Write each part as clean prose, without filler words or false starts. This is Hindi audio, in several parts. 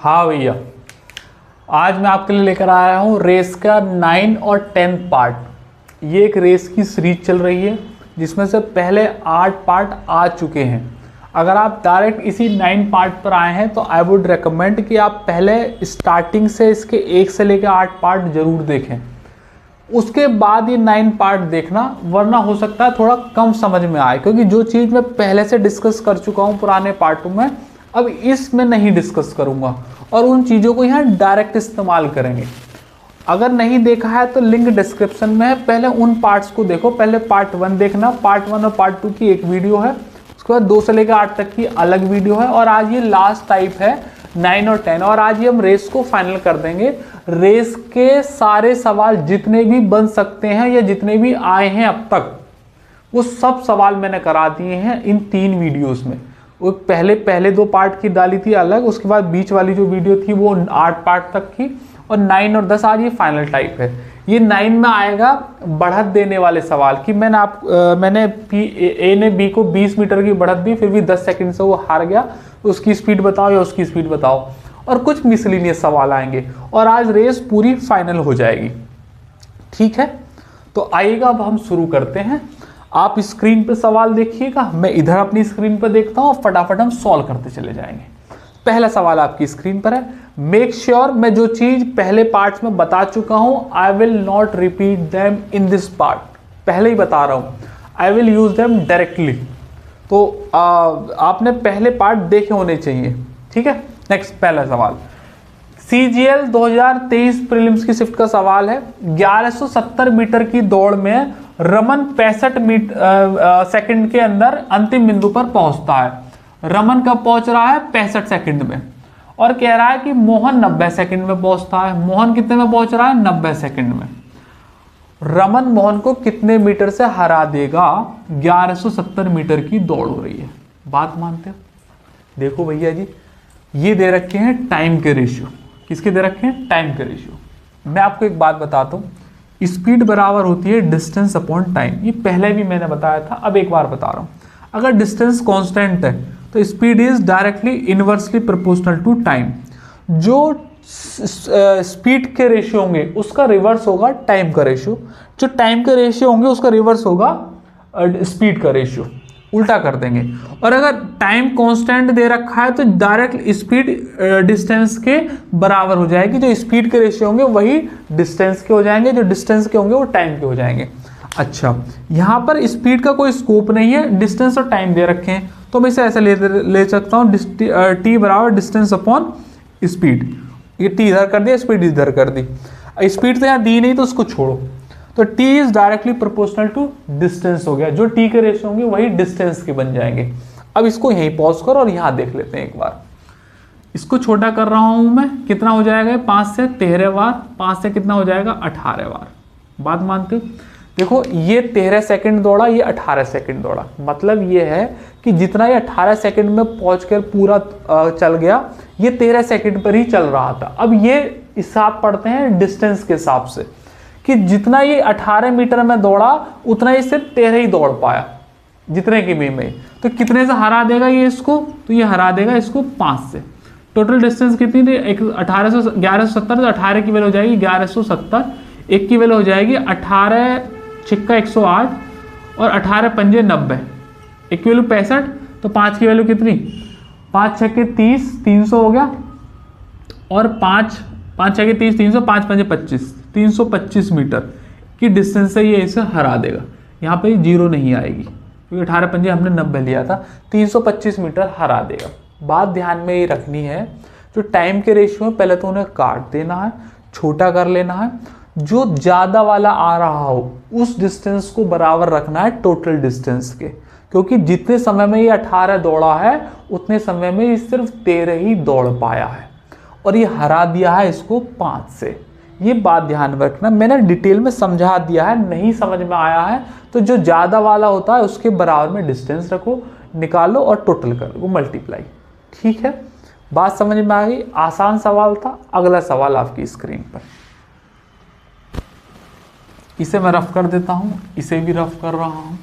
हाँ भैया, आज मैं आपके लिए लेकर आया हूँ रेस का 9 और 10 पार्ट। ये एक रेस की सीरीज चल रही है जिसमें से पहले 8 पार्ट आ चुके हैं। अगर आप डायरेक्ट इसी 9 पार्ट पर आए हैं तो आई वुड रेकमेंड कि आप पहले स्टार्टिंग से इसके 1 से लेकर 8 पार्ट जरूर देखें, उसके बाद ये 9 पार्ट देखना, वरना हो सकता है थोड़ा कम समझ में आए, क्योंकि जो चीज़ मैं पहले से डिस्कस कर चुका हूँ पुराने पार्टों में अब इसमें नहीं डिस्कस करूँगा और उन चीज़ों को यहाँ डायरेक्ट इस्तेमाल करेंगे। अगर नहीं देखा है तो लिंक डिस्क्रिप्शन में है, पहले उन पार्ट्स को देखो। पहले पार्ट 1 देखना, पार्ट 1 और पार्ट 2 की एक वीडियो है, उसके बाद 2 से लेकर 8 तक की अलग वीडियो है, और आज ये लास्ट टाइप है 9 और 10। और आज ये हम रेस को फाइनल कर देंगे। रेस के सारे सवाल जितने भी बन सकते हैं या जितने भी आए हैं अब तक, वो सब सवाल मैंने करा दिए हैं इन 3 वीडियोस में। वो पहले 2 पार्ट की डाली थी अलग, उसके बाद बीच वाली जो वीडियो थी वो 8 पार्ट तक की, और 9 और 10 आज ये फाइनल टाइप है। ये 9 में आएगा बढ़त देने वाले सवाल कि मैंने ए ने बी को 20 मीटर की बढ़त दी, फिर भी 10 सेकंड से वो हार गया, उसकी स्पीड बताओ या उसकी स्पीड बताओ, और कुछ मिसलिनियस सवाल आएंगे, और आज रेस पूरी फाइनल हो जाएगी। ठीक है, तो आइएगा अब हम शुरू करते हैं। आप स्क्रीन पे सवाल देखिएगा, मैं इधर अपनी स्क्रीन पर देखता हूँ, फटाफट हम सॉल्व करते चले जाएंगे। पहला सवाल आपकी स्क्रीन पर है, मेक श्योर मैं जो चीज पहले पार्ट्स में बता चुका हूं I will not repeat them in this part. पहले ही बता रहा हूं, I will use them directly. तो आपने पहले पार्ट देखे होने चाहिए। ठीक है, नेक्स्ट पहला सवाल CGL 2023 प्रीलिम्स की शिफ्ट का सवाल है। 1170 मीटर की दौड़ में रमन 65 सेकंड के अंदर अंतिम बिंदु पर पहुंचता है। रमन कब पहुंच रहा है? 65 सेकंड में, और कह रहा है कि मोहन 90 सेकंड में पहुंचता है। मोहन कितने में पहुंच रहा है? 90 सेकंड में। रमन मोहन को कितने मीटर से हरा देगा? 1170 मीटर की दौड़ हो रही है। बात मानते हो? देखो भैया जी, ये दे रखे हैं टाइम के रेशियो। किसके दे रखे हैं? टाइम के रेशियो। मैं आपको एक बात बताता हूँ, स्पीड बराबर होती है डिस्टेंस अपॉन टाइम। ये पहले भी मैंने बताया था, अब एक बार बता रहा हूँ। अगर डिस्टेंस कांस्टेंट है तो speed is directly inversely proportional to time. जो स्पीड के रेशियो होंगे उसका रिवर्स होगा टाइम का रेशियो, जो टाइम के रेशियो होंगे उसका रिवर्स होगा स्पीड का रेशियो, उल्टा कर देंगे। और अगर टाइम कांस्टेंट दे रखा है तो डायरेक्ट स्पीड डिस्टेंस के बराबर हो जाएगी। जो स्पीड के रेशियो होंगे वही डिस्टेंस के हो जाएंगे, जो डिस्टेंस के होंगे वो टाइम के हो जाएंगे। अच्छा, यहाँ पर स्पीड का कोई स्कोप नहीं है, डिस्टेंस और टाइम दे रखे हैं, तो मैं इसे ऐसे ले सकता हूँ, टी बराबर डिस्टेंस अपॉन स्पीड। ये टी इधर कर दिया, स्पीड इधर कर दी। स्पीड तो यहाँ दी नहीं तो उसको छोड़ो, तो T is directly proportional to distance हो गया। जो टी के रेशियो होंगे वही डिस्टेंस के बन जाएंगे। अब इसको यहीं पॉज करो और यहाँ देख लेते हैं एक बार। इसको छोटा कर रहा हूँ मैं, कितना हो जाएगा? 5 से 13 बार, 5 से कितना हो जाएगा? 18 बार। बात मानते हो? देखो, ये 13 सेकंड दौड़ा, ये 18 सेकंड दौड़ा, मतलब ये है कि जितना ये 18 सेकंड में पहुंचकर पूरा चल गया, ये 13 सेकंड पर ही चल रहा था। अब ये हिसाब पढ़ते हैं डिस्टेंस के हिसाब से कि जितना ये 18 मीटर में दौड़ा उतना ये सिर्फ 13 ही दौड़ पाया, जितने की में। तो कितने से हरा देगा ये इसको? तो ये हरा देगा इसको 5 से। टोटल डिस्टेंस कितनी थी? 1170 से 18 की वैल्यू हो जाएगी 1170, एक की वैल्यू हो जाएगी 18 छिक्का 108 और 18 पंजे 90, एक की वैल्यू 65, तो 5 की वैल्यू कितनी? 5 छक्के 30, 300 हो गया, और 5 छक्के 30, 300, 5 पंजे 25, 325 मीटर की डिस्टेंस से ये इसे हरा देगा। यहाँ पे जीरो नहीं आएगी क्योंकि 18 पंजे हमने 90 लिया था, 325 मीटर हरा देगा। बात ध्यान में ये रखनी है, जो टाइम के रेशियो है पहले तो उन्हें काट देना है, छोटा कर लेना है, जो ज्यादा वाला आ रहा हो उस डिस्टेंस को बराबर रखना है टोटल डिस्टेंस के, क्योंकि जितने समय में ये 18 दौड़ा है उतने समय में ये सिर्फ 13 ही दौड़ पाया है, और ये हरा दिया है इसको 5 से। ये बात ध्यान में रखना, मैंने डिटेल में समझा दिया है, नहीं समझ में आया है तो जो ज्यादा वाला होता है उसके बराबर में डिस्टेंस रखो, निकालो और टोटल कर दो, मल्टीप्लाई। ठीक है, बात समझ में आ गई? आसान सवाल था। अगला सवाल आपकी स्क्रीन पर, इसे मैं रफ कर देता हूं, इसे भी रफ कर रहा हूं।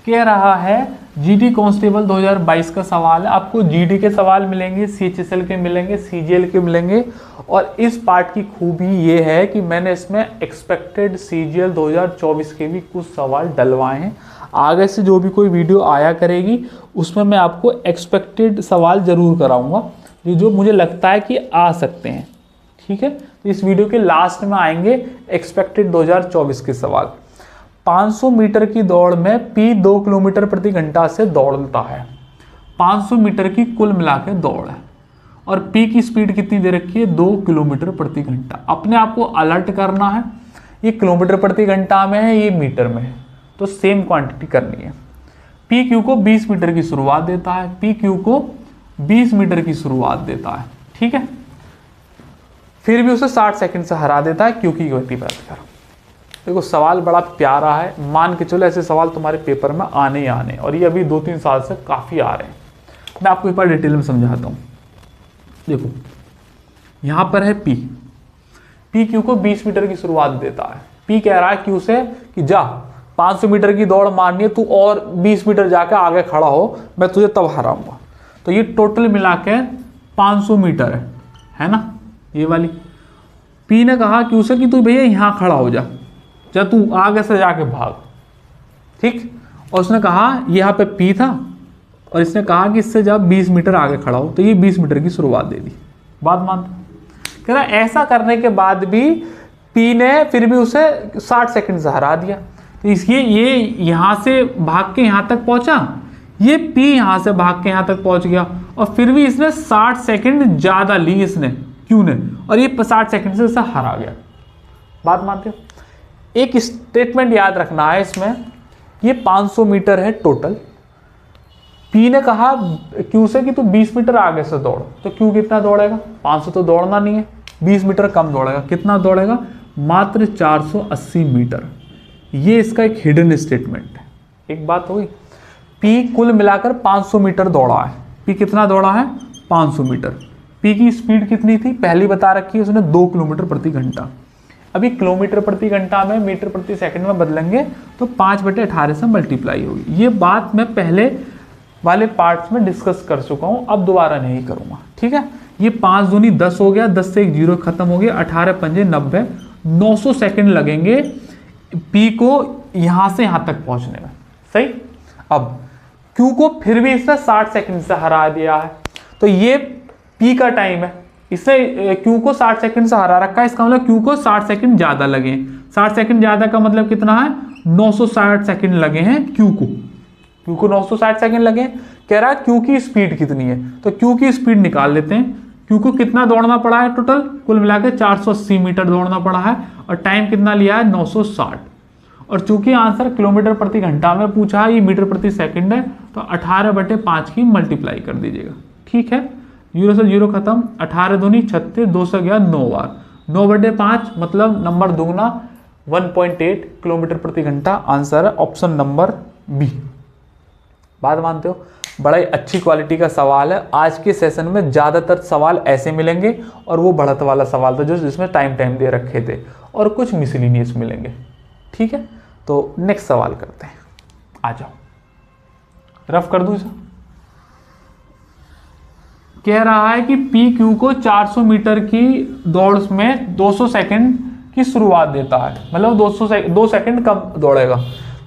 कह रहा है जीडी कांस्टेबल 2022 का सवाल है। आपको जीडी के सवाल मिलेंगे, सीएचएसएल के मिलेंगे, सीजीएल के मिलेंगे। और इस पार्ट की खूबी ये है कि मैंने इसमें एक्सपेक्टेड सीजीएल 2024 के भी कुछ सवाल डलवाए हैं। आगे से जो भी कोई वीडियो आया करेगी उसमें मैं आपको एक्सपेक्टेड सवाल जरूर कराऊंगा, जो मुझे लगता है कि आ सकते हैं। ठीक है, तो इस वीडियो के लास्ट में आएंगे एक्सपेक्टेड 2024 के सवाल। 500 मीटर की दौड़ में पी 2 किलोमीटर प्रति घंटा से दौड़ता है। 500 मीटर की कुल मिला के दौड़ है और पी की स्पीड कितनी दे रखी है, 2 किलोमीटर प्रति घंटा। अपने आप को अलर्ट करना है, ये किलोमीटर प्रति घंटा में है, ये मीटर में है, तो सेम क्वांटिटी करनी है। पी क्यू को 20 मीटर की शुरुआत देता है, पी क्यू को 20 मीटर की शुरुआत देता है। ठीक है, फिर भी उसे 60 सेकंड से हरा देता है क्यू की गति पर कर। देखो सवाल बड़ा प्यारा है, मान के चलो ऐसे सवाल तुम्हारे पेपर में आने ही आने, और ये अभी 2-3 साल से काफ़ी आ रहे हैं। मैं आपको एक बार डिटेल में समझाता हूँ। देखो यहाँ पर है पी क्यू को 20 मीटर की शुरुआत देता है। पी कह रहा है क्यू से कि जा 500 मीटर की दौड़ मारनी है, तू और 20 मीटर जाकर आगे खड़ा हो, मैं तुझे तब हराऊंगा। तो ये टोटल मिला के 500 मीटर है ना, ये वाली। पी ने कहा क्यू से कि तू भैया यहाँ खड़ा हो जा तू आगे से जाके भाग। ठीक, और उसने कहा यहाँ पे पी था और इसने कहा कि इससे जब 20 मीटर आगे खड़ा हो, तो ये 20 मीटर की शुरुआत दे दी। बात मानते, कह रहा ऐसा करने के बाद भी पी ने फिर भी उसे 60 सेकंड से हरा दिया। तो इसलिए ये यहाँ से भाग के यहाँ तक पहुंचा, ये पी यहाँ से भाग के यहाँ तक पहुंच गया, और फिर भी इसने 60 सेकंड ज़्यादा ली इसने क्यू ने, और ये 60 सेकंड से इसे हरा गया। बात मानते हो। एक स्टेटमेंट याद रखना है इसमें, ये 500 मीटर है टोटल। पी ने कहा क्यू से कि तू 20 मीटर आगे से दौड़, तो क्यू कितना दौड़ेगा, 500 तो दौड़ना नहीं है, 20 मीटर कम दौड़ेगा। कितना दौड़ेगा, मात्र 480 मीटर। ये इसका एक हिडन स्टेटमेंट है। एक बात हुई, पी कुल मिलाकर 500 मीटर दौड़ा है। पी कितना दौड़ा है, 500 मीटर। पी की स्पीड कितनी थी, पहली बता रखी है उसने, 2 किलोमीटर प्रति घंटा। अभी किलोमीटर प्रति घंटा में मीटर प्रति सेकंड में बदलेंगे तो 5/18 से मल्टीप्लाई होगी। ये बात मैं पहले वाले पार्ट्स में डिस्कस कर चुका हूँ, अब दोबारा नहीं करूँगा। ठीक है, ये 5 दूनी 10 हो गया, 10 से एक 0 खत्म हो गया, 18 पंजे 90, 900 सेकंड लगेंगे पी को यहाँ से यहाँ तक पहुँचने में। सही, अब क्यू को फिर भी इसने 60 सेकंड से हरा दिया है, तो ये पी का टाइम है, इससे क्यू को 60 सेकंड से हरा रखा है, इसका मतलब क्यू को 60 सेकंड ज़्यादा लगे। 60 सेकंड ज़्यादा का मतलब कितना है, 960 सेकंड लगे हैं क्यू को 960 सेकंड लगे। कह रहा है क्यू की स्पीड कितनी है, तो क्यू की स्पीड निकाल लेते हैं। क्यू को कितना दौड़ना पड़ा है, टोटल कुल मिलाकर 480 मीटर दौड़ना पड़ा है, और टाइम कितना लिया है, 960। और चूंकि आंसर किलोमीटर प्रति घंटा में पूछा है, ये मीटर प्रति सेकंड है, तो 18/5 की मल्टीप्लाई कर दीजिएगा। ठीक है, 0 से 0 खत्म, 18 दूनी 36, 2 से गया 9 बार, 9/5 मतलब नंबर दुगना 1.8 किलोमीटर प्रति घंटा। आंसर है ऑप्शन नंबर बी। बात मानते हो, बड़ा ही अच्छी क्वालिटी का सवाल है। आज के सेशन में ज़्यादातर सवाल ऐसे मिलेंगे, और वो बढ़त वाला सवाल था जो जिसमें टाइम दे रखे थे, और कुछ मिसलिनियस मिलेंगे। ठीक है, तो नेक्स्ट सवाल करते हैं, आ जाओ, रफ कर दूँ इसे। कह रहा है कि पी क्यू को 400 मीटर की दौड़ में 200 सेकंड की शुरुआत देता है, मतलब 2 सेकंड कम दौड़ेगा।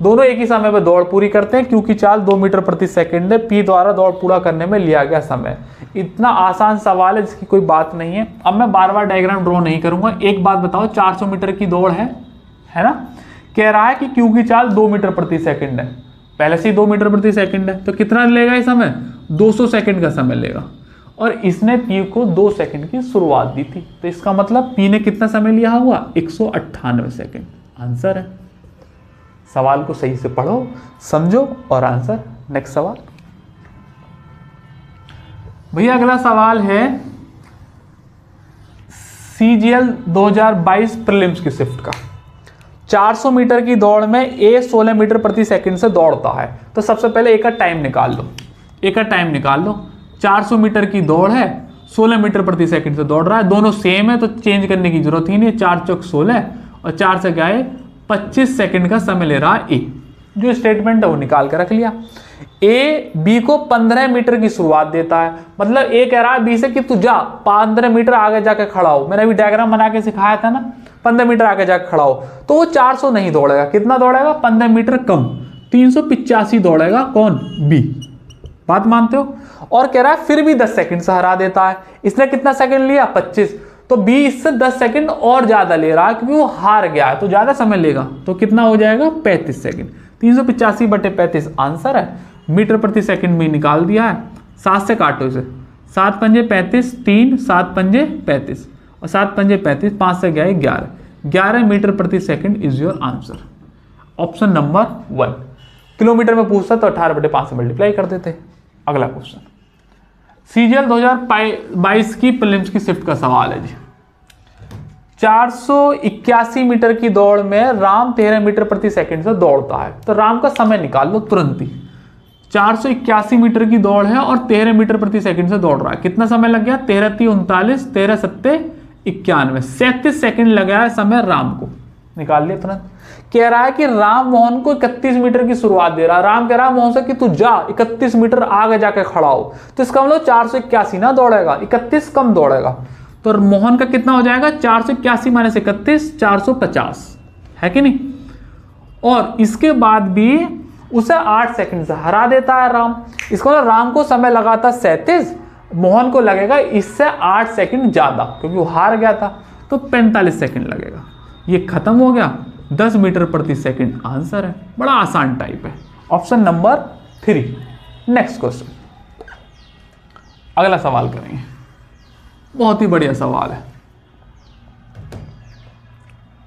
दोनों एक ही समय पर दौड़ पूरी करते हैं। क्यू की चाल 2 मीटर प्रति सेकंड है, पी द्वारा दौड़ पूरा करने में लिया गया समय। इतना आसान सवाल है जिसकी कोई बात नहीं है। अब मैं बार बार डायग्राम ड्रॉ नहीं करूंगा। एक बात बताओ, 400 मीटर की दौड़ है ना, कह रहा है कि क्यू की चाल 2 मीटर प्रति सेकंड है, पहले से ही 2 मीटर प्रति सेकंड है, तो कितना लेगा ये समय, 200 सेकंड का समय लेगा। और इसने पी को 2 सेकंड की शुरुआत दी थी, तो इसका मतलब पी ने कितना समय लिया हुआ, 198 सेकंड। आंसर है। सवाल को सही से पढ़ो, समझो और आंसर। नेक्स्ट सवाल भैया, अगला सवाल है सीजीएल 2022 प्रीलिम्स की शिफ्ट का। 400 मीटर की दौड़ में ए 16 मीटर प्रति सेकंड से दौड़ता है, तो सबसे पहले ए का टाइम निकाल लो। 400 मीटर की दौड़ है, 16 मीटर प्रति सेकंड से दौड़ रहा है, दोनों सेम है तो चेंज करने की जरूरत ही नहीं। 4 चौक 16 और 4 से क्या है 25 सेकंड का समय ले रहा है ए। जो स्टेटमेंट है वो निकाल के रख लिया। ए बी को 15 मीटर की शुरुआत देता है, मतलब ए कह रहा है बी से कि तू जा 15 मीटर आगे जाके खड़ा हो। मैंने अभी डायग्राम बना के सिखाया था ना, 15 मीटर आगे जाके खड़ा हो। तो वो 400 नहीं दौड़ेगा, कितना दौड़ेगा? 15 मीटर कम, 385 दौड़ेगा। कौन? बी। बात मानते हो? और कह रहा है फिर भी 10 सेकंड से हरा देता है। इसने कितना सेकंड लिया? 25। तो बी इससे 10 सेकंड और ज्यादा ले रहा है क्योंकि वो हार गया है, तो ज्यादा समय लेगा। तो कितना हो जाएगा? 35 सेकंड। 385/35 आंसर है। मीटर प्रति सेकंड में निकाल दिया है। 7 से काटो इसे, 7 पंजे 35, 3 7 पंजे 35 और 7 पंजे 35, 5 से गया 11। 11 मीटर प्रति second is your answer. Option number 1। Kilometre में पूछता तो 18/5 से मल्टीप्लाई कर देते। अगला क्वेश्चन सीजीएल 2022 की प्रीलिम्स की शिफ्ट का सवाल है जी। 481 मीटर की दौड़ में राम 13 मीटर प्रति सेकंड से दौड़ता है, तो राम का समय निकाल लो तुरंत ही। 481 मीटर की दौड़ है और 13 मीटर प्रति सेकंड से दौड़ रहा है। कितना समय लग गया? 13 × 39, 13 × 7 91, 37 सेकंड लगा है समय राम को। निकाल लिया तुरंत। कह रहा है कि राम मोहन को 31 मीटर की शुरुआत दे रहा है। राम कह रहा है मोहन से कि तू जा 31 मीटर आगे जाके खड़ा हो, तो इसका मतलब 481 ना दौड़ेगा, 31 कम दौड़ेगा। तो मोहन का कितना हो जाएगा? 481 - 31, 450 है कि नहीं। और इसके बाद भी उसे 8 सेकंड से हरा देता है राम। इसका मतलब राम को समय लगा था 37, मोहन को लगेगा इससे 8 सेकंड ज्यादा क्योंकि वो हार गया था, तो 45 सेकंड लगेगा। ये खत्म हो गया। 10 मीटर प्रति सेकंड आंसर है। बड़ा आसान टाइप है। Option number 3। नेक्स्ट क्वेश्चन, अगला सवाल करेंगे। बहुत ही बढ़िया सवाल है,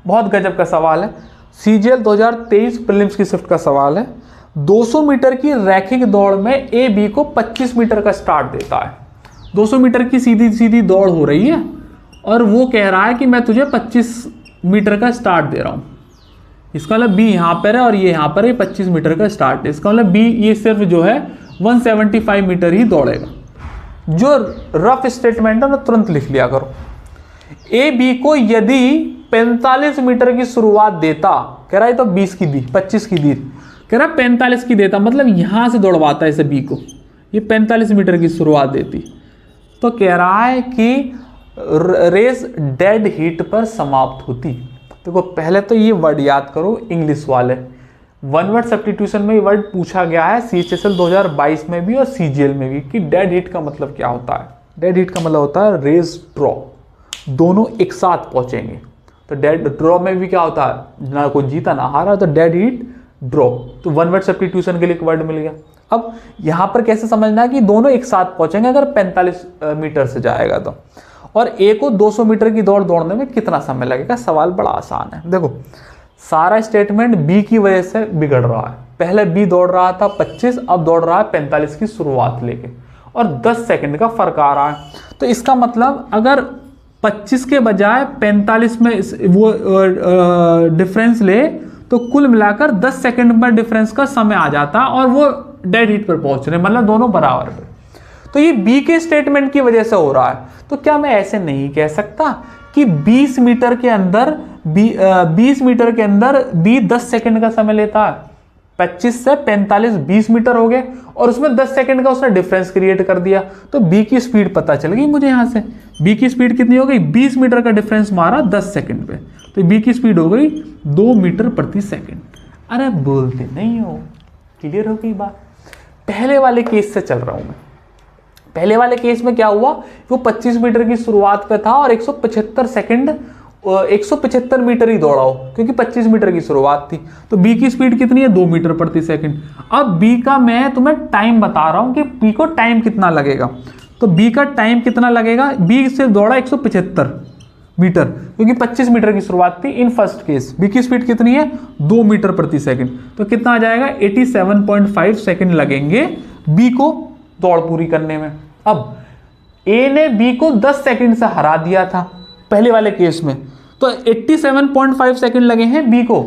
बहुत गजब का सवाल है। सीजीएल 2023 प्रीलिम्स की शिफ्ट का सवाल है। 200 मीटर की रैखिक दौड़ में ए बी को 25 मीटर का स्टार्ट देता है। 200 मीटर की सीधी सीधी दौड़ हो रही है और वो कह रहा है कि मैं तुझे 25 मीटर का स्टार्ट दे रहा हूं। इसका मतलब बी यहां पर है और ये यहां पर है, 25 मीटर का स्टार्ट है। इसका मतलब बी ये सिर्फ जो है 175 मीटर ही दौड़ेगा। जो रफ स्टेटमेंट है ना तुरंत लिख लिया करो। ए बी को यदि 45 मीटर की शुरुआत देता, कह रहा है तो 20 की दी, 25 की दी, कह रहा 45 की देता, मतलब यहां से दौड़वाता है इसे बी को, ये 45 मीटर की शुरुआत देती, तो कह रहा है कि रेस डेड हीट पर समाप्त होती। देखो पहले तो ये वर्ड याद करो, इंग्लिश वाले वन वर्ड सब्स्टिट्यूशन में ये वर्ड पूछा गया है सीएचएसएल 2022 में भी और सीजीएल में भी कि डेड हीट का मतलब क्या होता है। डेड हीट का मतलब होता है रेस ड्रॉ, दोनों एक साथ पहुंचेंगे। तो डेड ड्रॉ में भी क्या होता है, ना कोई जीता ना हारा, तो डेड हीट ड्रॉ। तो वन वर्ड सब्स्टिट्यूशन के लिए एक वर्ड मिल गया। अब यहां पर कैसे समझना है कि दोनों एक साथ पहुंचेंगे अगर 45 मीटर से जाएगा तो, और ए को 200 मीटर की दौड़ दौड़ने में कितना समय लगेगा। सवाल बड़ा आसान है। देखो सारा स्टेटमेंट बी की वजह से बिगड़ रहा है। पहले बी दौड़ रहा था 25, अब दौड़ रहा है 45 की शुरुआत लेके, और 10 सेकंड का फर्क आ रहा है। तो इसका मतलब अगर 25 के बजाय 45 में वो डिफरेंस ले तो कुल मिलाकर 10 सेकंड पर डिफरेंस का समय आ जाता और वो डेड हीट पर पहुंच रहे, मतलब दोनों बराबर पे। तो ये बी के स्टेटमेंट की वजह से हो रहा है। तो क्या मैं ऐसे नहीं कह सकता कि 20 मीटर के अंदर बी 10 सेकंड का समय लेता है। 25 से 45 20 मीटर हो गए और उसमें 10 सेकंड का उसने डिफरेंस क्रिएट कर दिया, तो बी की स्पीड पता चल गई मुझे। यहां से बी की स्पीड कितनी हो गई, 20 मीटर का डिफरेंस मारा 10 सेकंड पे, तो बी की स्पीड हो गई 2 मीटर प्रति सेकंड। अरे बोलते नहीं हो, क्लियर हो गई बात। पहले वाले केस से चल रहा हूं मैं। पहले वाले केस में क्या हुआ, वो 25 मीटर की शुरुआत पे था और 175 मीटर ही दौड़ा हो क्योंकि 25 मीटर की शुरुआत थी। तो बी की स्पीड कितनी है, 2 मीटर प्रति सेकंड। अब बी का मैं तुम्हें टाइम बता रहा हूं कि बी को टाइम कितना लगेगा। तो बी का टाइम कितना लगेगा, बी से दौड़ा 175 मीटर क्योंकि 25 मीटर की शुरुआत थी इन फर्स्ट केस। बी की स्पीड कितनी है, 2 मीटर प्रति सेकंड। तो कितना आ जाएगा, 87.5 सेकंड लगेंगे बी को दौड़ पूरी करने में। अब ए ने बी को 10 सेकंड से हरा दिया था पहले वाले केस में, तो 87.5 सेकंड लगे हैं बी को।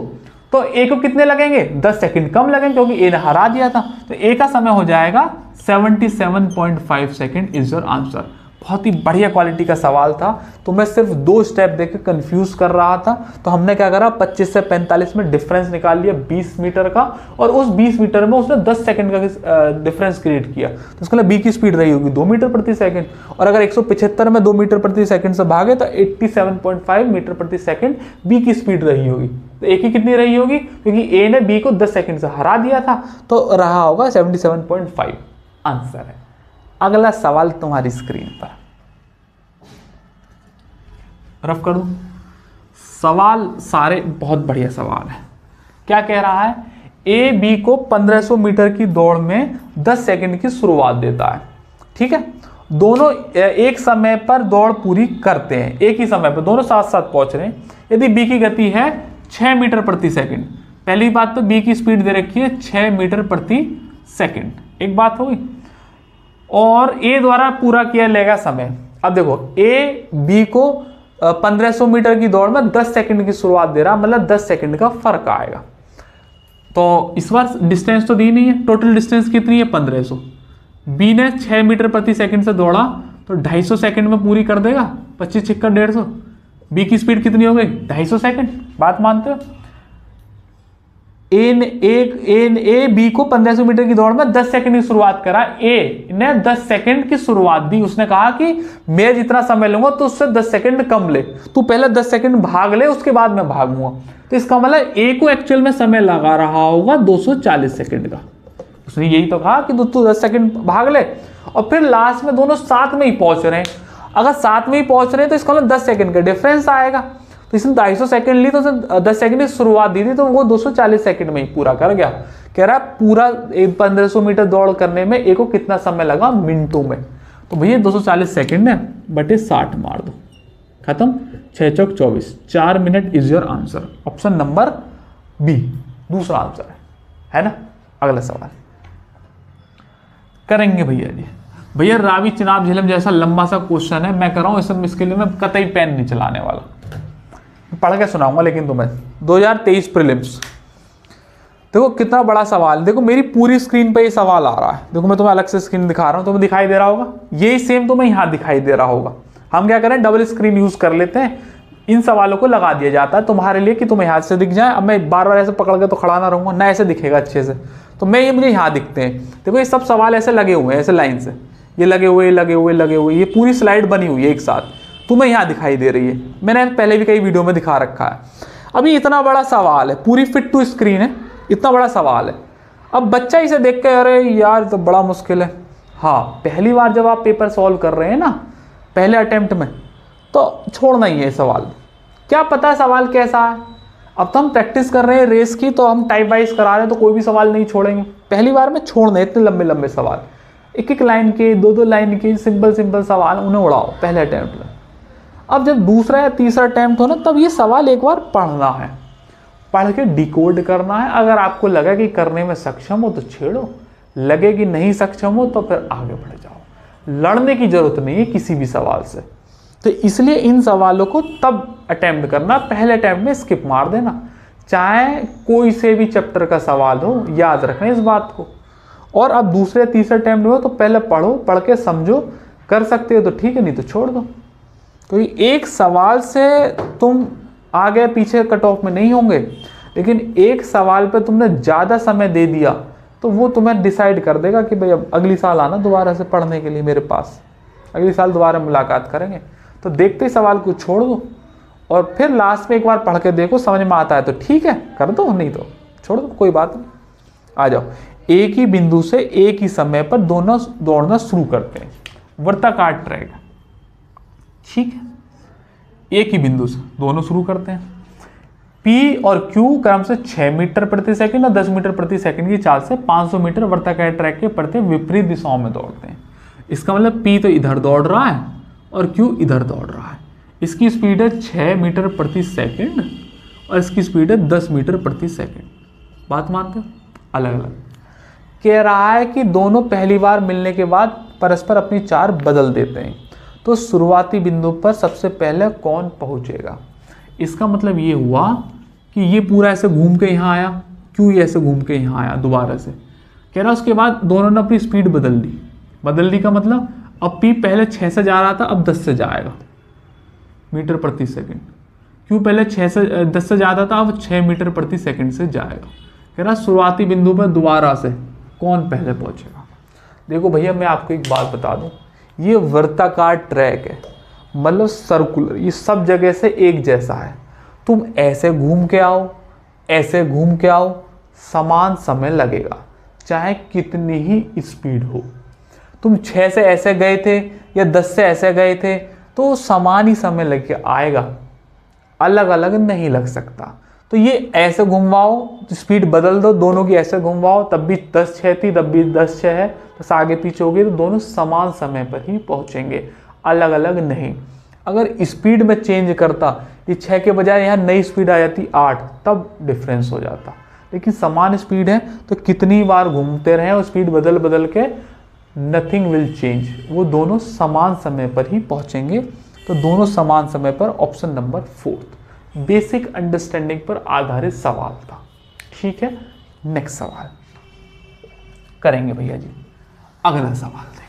तो ए को कितने लगेंगे, 10 सेकंड कम लगेंगे क्योंकि ए ने हरा दिया था। तो ए का समय हो जाएगा 77.5 सेकंड इज योर आंसर। बहुत ही बढ़िया क्वालिटी का सवाल था। तो मैं सिर्फ 2 स्टेप देकर कंफ्यूज कर रहा था, तो हमने क्या करा 25 से 45 में डिफरेंस निकाल लिया 20 मीटर का, और उस 20 मीटर में उसने 10 सेकंड का डिफरेंस क्रिएट किया। तो उसके लिए बी की स्पीड रही होगी 2 मीटर प्रति सेकंड, और अगर 175 में 2 मीटर प्रति सेकंड से भागे तो 87.5 मीटर प्रति सेकंड बी की स्पीड रही होगी। तो ए की कितनी रही होगी, क्योंकि ए ने बी को 10 सेकंड से हरा दिया था, तो रहा होगा 77.5। आंसर है। अगला सवाल तुम्हारी स्क्रीन पर, रफ कर दूं। सवाल सारे बहुत बढ़िया सवाल है। क्या कह रहा है, ए बी को 1500 मीटर की दौड़ में 10 सेकंड की शुरुआत देता है। ठीक है, दोनों एक समय पर दौड़ पूरी करते हैं, एक ही समय पर दोनों साथ साथ पहुंच रहे हैं। यदि बी की गति है 6 मीटर प्रति सेकंड, पहली बात तो बी की स्पीड दे रखी है 6 मीटर प्रति सेकंड, एक बात होगी, और ए द्वारा पूरा किया लेगा समय। अब देखो ए बी को 1500 मीटर की दौड़ में 10 सेकंड की शुरुआत दे रहा, मतलब 10 सेकंड का फर्क आएगा। तो इस बार डिस्टेंस तो दी नहीं है, टोटल डिस्टेंस कितनी है 1500। बी ने 6 मीटर प्रति सेकंड से दौड़ा तो 250 सेकंड में पूरी कर देगा, 25 छिक्का 150। बी की स्पीड कितनी हो गई 250 सेकंड, बात मानते हो। ए बी को 1500 मीटर की दौड़ में 10 सेकंड की शुरुआत करा, ए ने 10 सेकंड की शुरुआत दी। उसने कहा कि मैं जितना समय लूंगा तो उससे 10 सेकंड कम ले, तू पहले 10 सेकंड भाग ले, उसके बाद मैं भागूंगा। तो इसका मतलब ए को एक्चुअल में समय लगा रहा होगा 240 सेकंड का। उसने यही तो कहा कि तू 10 सेकंड भाग ले, और फिर लास्ट में दोनों साथ में ही पहुंच रहे हैं। अगर साथ में ही पहुंच रहे हैं तो इसका मतलब 10 सेकंड का डिफरेंस आएगा। तो इसने 250 सेकंड ली तो उसने 10 सेकंड की शुरुआत दी थी, तो वो 240 सेकंड में ही पूरा कर गया। कह रहा पूरा 1500 मीटर दौड़ करने में ए को कितना समय लगा मिनटों में। तो भैया 240 सेकंड है बटे 60 मार दो, खत्म। 6 चौक 24, 4 minute is your answer. Option number B दूसरा आंसर है ना। अगला सवाल करेंगे भैया जी। भैया रावी चिनाब झेलम जैसा लंबा सा क्वेश्चन है, मैं कर रहा हूं इसके लिए मैं कतई पेन नहीं चलाने वाला, पढ़ के सुनाऊंगा लेकिन तुम्हें। 2023 प्रीलिम्स, देखो कितना बड़ा सवाल। देखो मेरी पूरी स्क्रीन पे ये सवाल आ रहा है, देखो मैं तुम्हें अलग से स्क्रीन दिखा रहा हूं, तुम्हें दिखाई दे रहा होगा, यही सेम तुम्हें यहाँ दिखाई दे रहा होगा। हम क्या करें, डबल स्क्रीन यूज कर लेते हैं, इन सवालों को लगा दिया जाता है तुम्हारे लिए कि तुम्हें हाथ से दिख जाए। अब मैं बार बार ऐसे पकड़ के तो खड़ा ना रहूंगा ना, ऐसे दिखेगा अच्छे से, तो मैं ये मुझे यहाँ दिखते हैं। देखो ये सब सवाल ऐसे लगे हुए हैं, ऐसे लाइन से ये लगे हुए, ये पूरी स्लाइड बनी हुई है एक साथ, तुम्हें यहाँ दिखाई दे रही है। मैंने पहले भी कई वीडियो में दिखा रखा है। अभी इतना बड़ा सवाल है, पूरी फिट टू स्क्रीन है, इतना बड़ा सवाल है। अब बच्चा इसे देख के अरे यार तो बड़ा मुश्किल है। हाँ, पहली बार जब आप पेपर सॉल्व कर रहे हैं ना, पहले अटेम्प्ट में, तो छोड़ना ही है सवाल। क्या पता सवाल कैसा है। अब तो हम प्रैक्टिस कर रहे हैं रेस की, तो हम टाइप वाइज करा रहे हैं, तो कोई भी सवाल नहीं छोड़ेंगे। पहली बार में छोड़ने इतने लंबे लंबे सवाल, एक एक लाइन के, दो दो लाइन के सिंपल सवाल, उन्हें उड़ाओ पहले अटेम्प्ट में। अब जब दूसरा या तीसरा अटेम्प्ट हो ना, तब ये सवाल एक बार पढ़ना है, पढ़ के डिकोड करना है। अगर आपको लगा कि करने में सक्षम हो तो छेड़ो, लगे कि नहीं सक्षम हो तो फिर आगे बढ़ जाओ। लड़ने की जरूरत नहीं है किसी भी सवाल से। तो इसलिए इन सवालों को तब अटेम्प्ट करना, पहले अटेम्प्ट में स्किप मार देना। चाहे कोई से भी चैप्टर का सवाल हो, याद रखना इस बात को। और अब दूसरे तीसरे अटेम्प्ट में हो तो पहले पढ़ो, पढ़ के समझो, कर सकते हो तो ठीक है, नहीं तो छोड़ दो। क्योंकि एक सवाल से तुम आगे पीछे कट ऑफ में नहीं होंगे, लेकिन एक सवाल पे तुमने ज़्यादा समय दे दिया तो वो तुम्हें डिसाइड कर देगा कि भाई अब अगली साल आना दोबारा से पढ़ने के लिए मेरे पास, अगली साल दोबारा मुलाकात करेंगे। तो देखते ही सवाल को छोड़ दो, और फिर लास्ट में एक बार पढ़ के देखो, समझ में आता है तो ठीक है कर दो, नहीं तो छोड़ दो, कोई बात नहीं। आ जाओ, एक ही बिंदु से एक ही समय पर दोनों दौड़ना शुरू करते हैं, वृत्ताकार ट्रैक, ठीक है। एक ही बिंदु से दोनों शुरू करते हैं। P और Q क्रम से 6 मीटर प्रति सेकंड और 10 मीटर प्रति सेकंड की चाल से 500 मीटर वृत्ताकार ट्रैक के प्रति विपरीत दिशाओं में दौड़ते हैं। इसका मतलब P तो इधर दौड़ रहा है और Q इधर दौड़ रहा है। इसकी स्पीड है 6 मीटर प्रति सेकंड और इसकी स्पीड है 10 मीटर प्रति सेकंड। बात मानते हो? अलग अलग। कह रहा है कि दोनों पहली बार मिलने के बाद परस्पर अपनी चाल बदल देते हैं, तो शुरुआती बिंदु पर सबसे पहले कौन पहुंचेगा। इसका मतलब ये हुआ कि ये पूरा ऐसे घूम के यहाँ आया, क्यों ये ऐसे घूम के यहाँ आया दोबारा से। कह रहा उसके बाद दोनों ने अपनी स्पीड बदल दी। बदल दी का मतलब अब P पहले 6 से जा रहा था, अब 10 से जाएगा मीटर प्रति सेकंड। Q पहले 6 से 10 से जाता था, अब 6 मीटर प्रति सेकंड से जाएगा। कह रहा शुरुआती बिंदु पर दोबारा से कौन पहले पहुंचेगा। देखो भैया मैं आपको एक बात बता दूं, ये वृत्ताकार ट्रैक है, मतलब सर्कुलर, ये सब जगह से एक जैसा है। तुम ऐसे घूम के आओ, ऐसे घूम के आओ, समान समय लगेगा, चाहे कितनी ही स्पीड हो। तुम 6 से ऐसे गए थे या 10 से ऐसे गए थे तो समान ही समय लग आएगा, अलग अलग नहीं लग सकता। तो ये ऐसे घुमवाओ, स्पीड बदल दो दोनों की, ऐसे घुमवाओ, तब भी 10-6 थी, तब भी 10-6 है, बस आगे पीछे हो गई, तो दोनों समान समय पर ही पहुंचेंगे, अलग अलग नहीं। अगर स्पीड में चेंज करता, ये 6 के बजाय यहाँ नई स्पीड आ जाती 8, तब डिफरेंस हो जाता। लेकिन समान स्पीड है तो कितनी बार घूमते रहे और स्पीड बदल बदल के, नथिंग विल चेंज, वो दोनों समान समय पर ही पहुंचेंगे। तो दोनों समान समय पर, ऑप्शन नंबर 4 बेसिक अंडरस्टैंडिंग पर आधारित सवाल था। ठीक है, नेक्स्ट सवाल करेंगे भैया जी। अगला सवाल देखेंगे,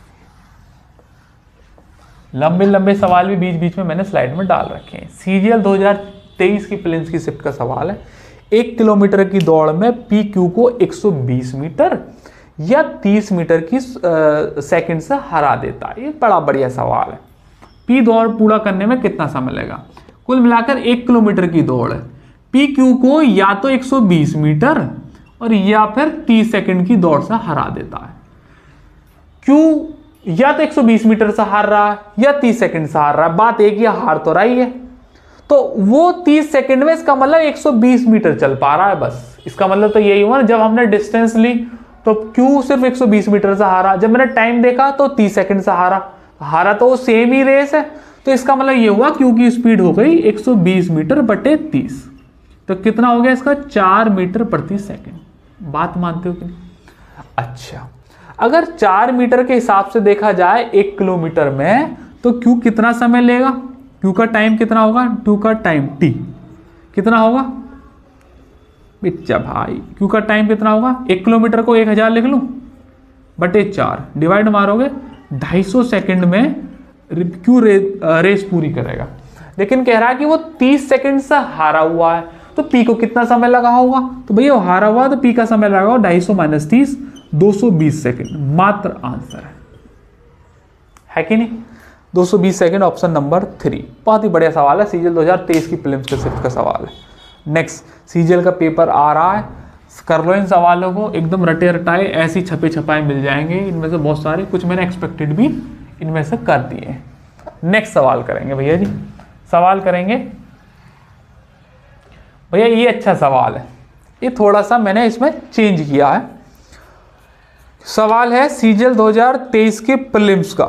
लंबे लंबे सवाल भी बीच बीच में मैंने स्लाइड में डाल रखे हैं। सीजीएल 2023 की प्लेन्स की शिफ्ट का सवाल है। 1 किलोमीटर की दौड़ में PQ को 120 मीटर या 30 मीटर की सेकंड से हरा देता है। ये बड़ा बढ़िया सवाल है। P दौड़ पूरा करने में कितना समय लगेगा। कुल मिलाकर 1 किलोमीटर की दौड़ है, PQ को या तो 120 मीटर और या फिर 30 सेकंड की दौड़ से हरा देता है। Q या तो 120 मीटर से हार रहा है या 30 सेकंड से हार रहा है, बात एक ही, हार तो रही है। तो वो 30 सेकंड में, इसका मतलब 120 मीटर चल पा रहा है बस। इसका मतलब तो यही हुआ ना, जब हमने डिस्टेंस ली तो Q सिर्फ 120 मीटर से हारा, जब मैंने टाइम देखा तो 30 सेकंड से हारा तो वो सेम ही रेस है। तो इसका मतलब ये हुआ Q की स्पीड हो गई 120 मीटर बटे 30, तो कितना हो गया इसका 4 मीटर प्रति सेकंड। बात मानते हो कि नहीं। अच्छा, अगर 4 मीटर के हिसाब से देखा जाए 1 किलोमीटर में, तो Q कितना समय लेगा, Q का टाइम कितना होगा, Q का टाइम T कितना होगा बिच्चा भाई, Q का टाइम कितना होगा, 1 किलोमीटर को 1000 लिख लूं बटे 4, डिवाइड मारोगे 250 सेकंड में Q रेस पूरी करेगा। लेकिन कह रहा है कि वो 30 सेकंड से हारा हुआ है, तो P को कितना समय लगा होगा। तो भैया हारा हुआ तो P का समय लगा होगा 250 - 30 220 सेकंड, मात्र आंसर है कि नहीं। 220 सेकंड, ऑप्शन नंबर 3। बहुत ही बढ़िया सवाल है, सीजीएल 2023 की प्रीलिम्स के शिफ्ट का सवाल है। नेक्स्ट, सीजीएल का पेपर आ रहा है, कर लो इन सवालों को, एकदम रटे रटाए ऐसी छपे छपाए मिल जाएंगे। इनमें से बहुत सारे, कुछ मैंने एक्सपेक्टेड भी इनमें से कर दिए हैं। नेक्स्ट सवाल करेंगे भैया जी, सवाल करेंगे भैया, ये अच्छा सवाल है, ये थोड़ा सा मैंने इसमें चेंज किया है। सवाल है सीजीएल 2023 के प्रीलिम्स का।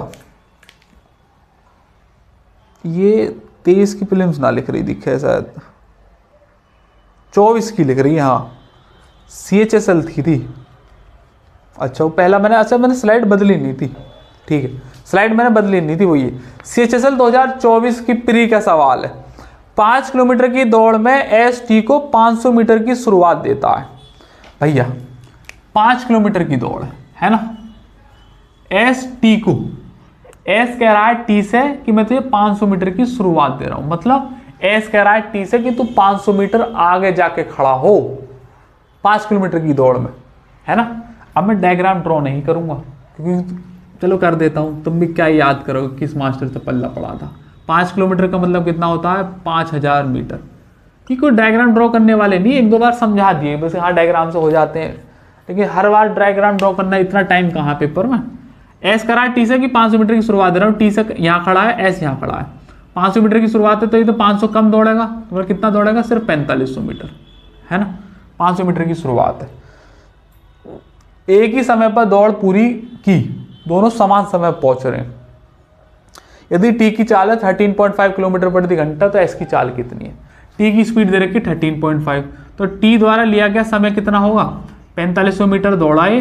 ये 23 की प्रीलिम्स ना लिख रही दिखे, शायद 24 की लिख रही है। हाँ, CHSL थी। अच्छा, वो पहला मैंने स्लाइड बदली नहीं थी। ठीक है, स्लाइड मैंने बदली नहीं थी, वो ये CHSL 2024 की प्री का सवाल है। 5 किलोमीटर की दौड़ में ST को 500 मीटर की शुरुआत देता है। भैया 5 किलोमीटर की दौड़ है ना, ST को, S कह रहा है T से कि मैं तुझे 500 मीटर की शुरुआत दे रहा हूं, मतलब S कह रहा है T से कि तू 500 मीटर आगे जाके खड़ा हो 5 किलोमीटर की दौड़ में, है ना। अब मैं डायग्राम ड्रॉ नहीं करूंगा, क्योंकि चलो कर देता हूं, तुम भी क्या याद करोगे किस मास्टर से पल्ला पड़ा था। 5 किलोमीटर का मतलब कितना होता है, 5000 मीटर। कि कोई डायग्राम ड्रॉ करने वाले नहीं, 1-2 बार समझा दिए बस, हाँ डायग्राम से हो जाते हैं, लेकिन हर बार डायग्राम ड्रॉ करना इतना टाइम कहाँ पेपर में। एस करा है T से कि 500 मीटर की शुरुआत दे रहा हूँ, T से यहाँ खड़ा है, S यहाँ खड़ा है, 500 मीटर की शुरुआत है, तो ये तो 500 कम दौड़ेगा, तो कितना दौड़ेगा, सिर्फ 4500 मीटर, है ना। 500 मीटर की शुरुआत है, एक ही समय पर दौड़ पूरी की, दोनों समान समय पहुंच रहे हैं। यदि T की चाल है 13.5 किलोमीटर प्रति घंटा, तो S की चाल कितनी है। T की स्पीड दे रखी 13.5, तो T द्वारा लिया गया समय कितना होगा, 4500 मीटर दौड़ाए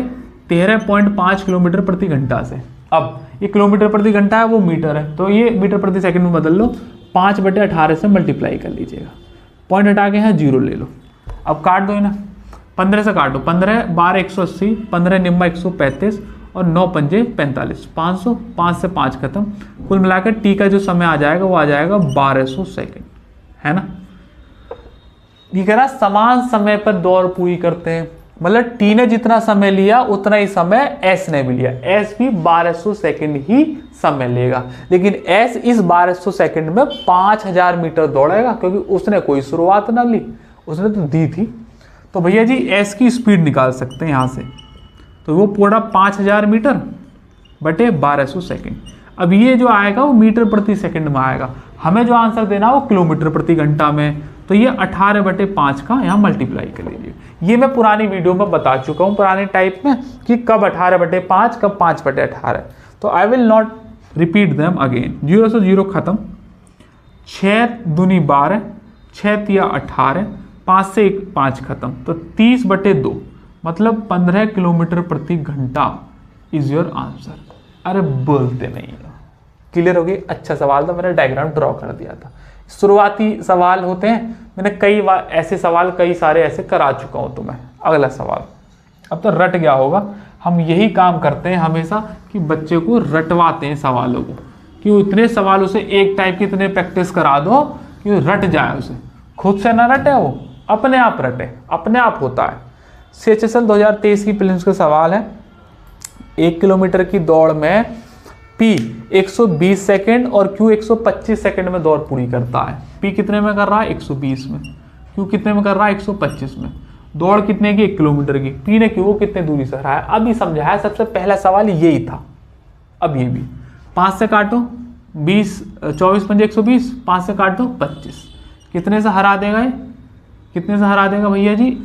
13.5 किलोमीटर प्रति घंटा से। अब ये किलोमीटर प्रति घंटा है, वो मीटर है, तो ये मीटर प्रति सेकंड में बदल लो, 5/18 से मल्टीप्लाई कर लीजिएगा, पॉइंट हटा के यहाँ 0 ले लो। अब काट दो ना, 15 से काटो, 15 12 180, 15 निम्बा 135 और 9 पंजे 45, 500, 5 से 5 खत्म। कुल मिलाकर टी का जो समय आ जाएगा वो आ जाएगा 1200 सेकंड, है ना। ये कह रहा समान समय पर दौड़ पूरी करते हैं, मतलब टी ने जितना समय लिया उतना ही समय एस ने भी लिया। एस भी 1200 सेकंड ही समय लेगा, लेकिन एस इस 1200 सेकंड में 5000 मीटर दौड़ेगा, क्योंकि उसने कोई शुरुआत ना ली, उसने तो दी थी। तो भैया जी एस की स्पीड निकाल सकते हैं यहाँ से, तो वो पूरा 5000 मीटर बटे 1200 सेकंड। अब ये जो आएगा वो मीटर प्रति सेकंड में आएगा, हमें जो आंसर देना वो किलोमीटर प्रति घंटा में, तो ये 18/5 का यहाँ मल्टीप्लाई कर लीजिए। ये मैं पुरानी वीडियो में बता चुका हूँ, पुराने टाइप में, कि कब 18/5 कब 5/18। तो I will not repeat them again. 0 से 0 खत्म, 6 दूनी 12, 6 तिया 18, 5 से 1 5 खत्म, तो 30/2 मतलब 15 किलोमीटर प्रति घंटा इज योर आंसर। अरे बोलते नहीं हो, क्लियर हो गई। अच्छा सवाल था, मैंने डायग्राम ड्रॉ कर दिया था। शुरुआती सवाल होते हैं, मैंने कई बार ऐसे सवाल कई सारे ऐसे करा चुका हूं तुम्हें। अगला सवाल, अब तो रट गया होगा। हम यही काम करते हैं हमेशा कि बच्चे को रटवाते हैं सवालों को, कि इतने सवालों से एक टाइप की इतने प्रैक्टिस करा दो कि रट जाए, उसे खुद से ना रटे, वो अपने आप रटे, अपने आप होता है। CHSL 2023 की प्रीलिम्स का सवाल है, 1 किलोमीटर की दौड़ में P 120 सेकंड और Q 125 सेकंड में दौड़ पूरी करता है। P कितने में कर रहा है? 120 में। Q कितने में कर रहा है? 125 में। दौड़ कितने की? 1 किलोमीटर की। P ने Q को कितने दूरी से हराया? अभी समझाया, सबसे पहला सवाल यही था। अब ये भी 5 से काटो, 20 24 पंजे 120, 5 से काटो 25, कितने से हरा देगा ये? कितने से हरा देगा भैया जी?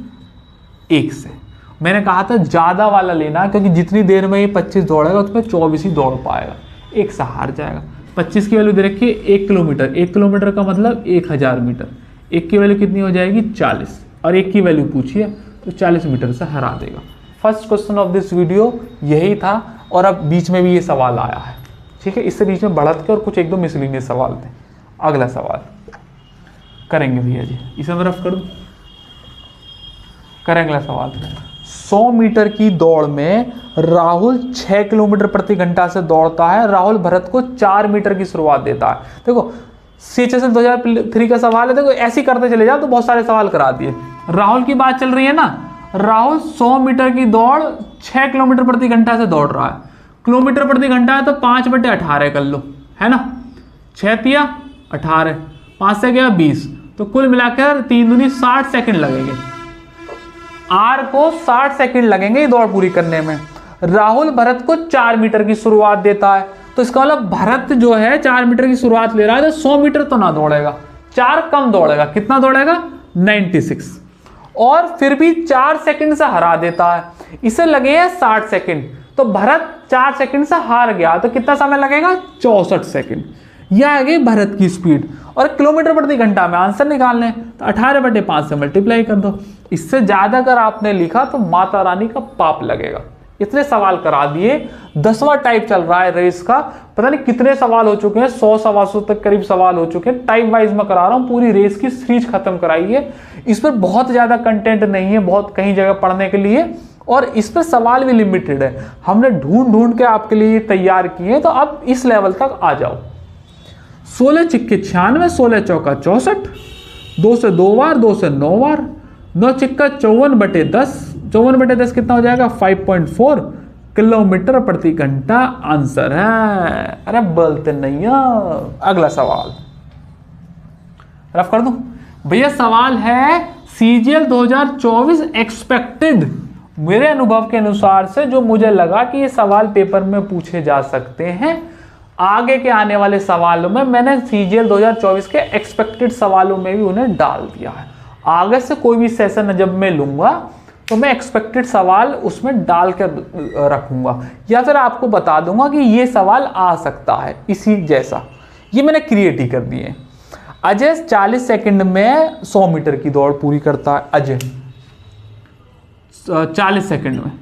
1 से। मैंने कहा था ज़्यादा वाला लेना, क्योंकि जितनी देर में ये 25 दौड़ेगा उसमें 24 ही दौड़ पाएगा, 1 से हार जाएगा। 25 की वैल्यू दे रखी है 1 किलोमीटर, 1 किलोमीटर का मतलब 1000 मीटर, 1 की वैल्यू कितनी हो जाएगी? 40, और 1 की वैल्यू पूछिए तो 40 मीटर से हरा देगा। First question of this video यही था, और अब बीच में भी ये सवाल आया है, ठीक है। इससे बीच में बढ़त के और कुछ 1-2 मिसलिनियस सवाल थे। अगला सवाल करेंगे भैया जी, इसे मैं रफ कर दूँ, करेंगे अगला सवाल। 100 मीटर की दौड़ में राहुल 6 किलोमीटर प्रति घंटा से दौड़ता है। राहुल भरत को 4 मीटर की शुरुआत देता है। देखो CHSL 2003 का सवाल है, देखो ऐसे ही करते चले जाओ तो बहुत सारे सवाल करा दिए। राहुल की बात चल रही है ना, राहुल 100 मीटर की दौड़ 6 किलोमीटर प्रति घंटा से दौड़ रहा है। किलोमीटर प्रति घंटा है तो 5/18 कर लो, है ना। 6 तिया 18, 5 से गया 20, तो कुल मिलाकर 3 दूनी 60 सेकंड लगेंगे। आर को 60 सेकंड लगेंगे दौड़ पूरी करने में। राहुल भरत को 4 मीटर की शुरुआत देता है, तो इसका मतलब भरत जो है 4 मीटर की शुरुआत ले रहा है, तो 100 मीटर तो ना दौड़ेगा, 4 कम दौड़ेगा। कितना दौड़ेगा? 96, और फिर भी 4 सेकंड से हरा देता है। इसे लगे हैं 60 सेकंड, तो भरत 4 सेकंड से हार गया, तो कितना समय लगेगा? 64 सेकंड। यह आ गई भरत की स्पीड। और किलोमीटर प्रति घंटा में आंसर निकालने, तो 18/5 से मल्टीप्लाई कर दो। इससे ज्यादा अगर आपने लिखा तो माता रानी का पाप लगेगा। इतने सवाल करा दिए, 10वां टाइप चल रहा है रेस का, पता नहीं कितने सवाल हो चुके हैं, 100-125 तक करीब सवाल हो चुके हैं। टाइप वाइज में करा रहा हूं, पूरी रेस की सीरीज खत्म कराई है। इस पर बहुत ज्यादा कंटेंट नहीं है, बहुत कहीं जगह पढ़ने के लिए, और इस पर सवाल भी लिमिटेड है। हमने ढूंढ के आपके लिए तैयार किए, तो अब इस लेवल तक आ जाओ। 16 चिक्के 96, 16 चौका 64, 2 से 2 बार, 2 से 9 बार, 9 चिक्का 54/10, 54/10 कितना हो जाएगा? 5.4 किलोमीटर प्रति घंटा आंसर है। अरे बोलते नहीं हो। अगला सवाल रफ कर दूं भैया। सवाल है CGL 2024 एक्सपेक्टेड। मेरे अनुभव के अनुसार से जो मुझे लगा कि ये सवाल पेपर में पूछे जा सकते हैं, आगे के आने वाले सवालों में मैंने CGL 2024 के एक्सपेक्टेड सवालों में भी उन्हें डाल दिया है। आगे से कोई भी सेशन जब मैं लूंगा तो मैं एक्सपेक्टेड सवाल उसमें डाल कर रखूंगा, या फिर आपको बता दूंगा कि ये सवाल आ सकता है इसी जैसा। ये मैंने क्रिएट ही कर दिए। अजय 40 सेकंड में 100 मीटर की दौड़ पूरी करता है, अजय 40 सेकंड में।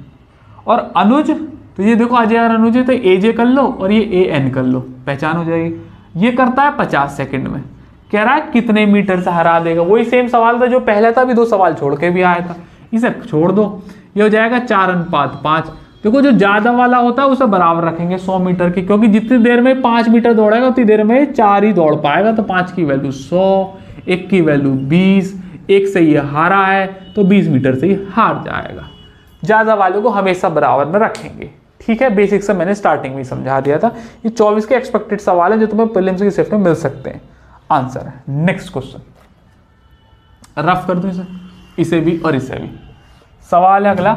और अनुज, तो ये देखो अजय और अनुज है, तो AJ कर लो और ये AN कर लो, पहचान हो जाएगी। ये करता है 50 सेकंड में। कह रहा है कितने मीटर से हरा देगा? वही सेम सवाल था जो पहला था, भी 2 सवाल छोड़ के भी आया था, इसे छोड़ दो। ये हो जाएगा 4:5, देखो जो ज़्यादा वाला होता है उसे बराबर रखेंगे 100 मीटर की, क्योंकि जितनी देर में 5 मीटर दौड़ेगा उतनी देर में 4 ही दौड़ पाएगा। तो 5 की वैल्यू 100, 1 की वैल्यू 20, 1 से ये हारा है तो 20 मीटर से ही हार जाएगा। ज़्यादा वाले को हमेशा बराबर में रखेंगे। ठीक है, बेसिक से मैंने स्टार्टिंग में समझा दिया था। ये 24 के एक्सपेक्टेड सवाल है जो तुम्हें प्रीलिम्स की शिफ्ट में मिल सकते हैं। आंसर है नेक्स्ट क्वेश्चन, रफ कर दो इसे भी और इसे भी। सवाल है अगला,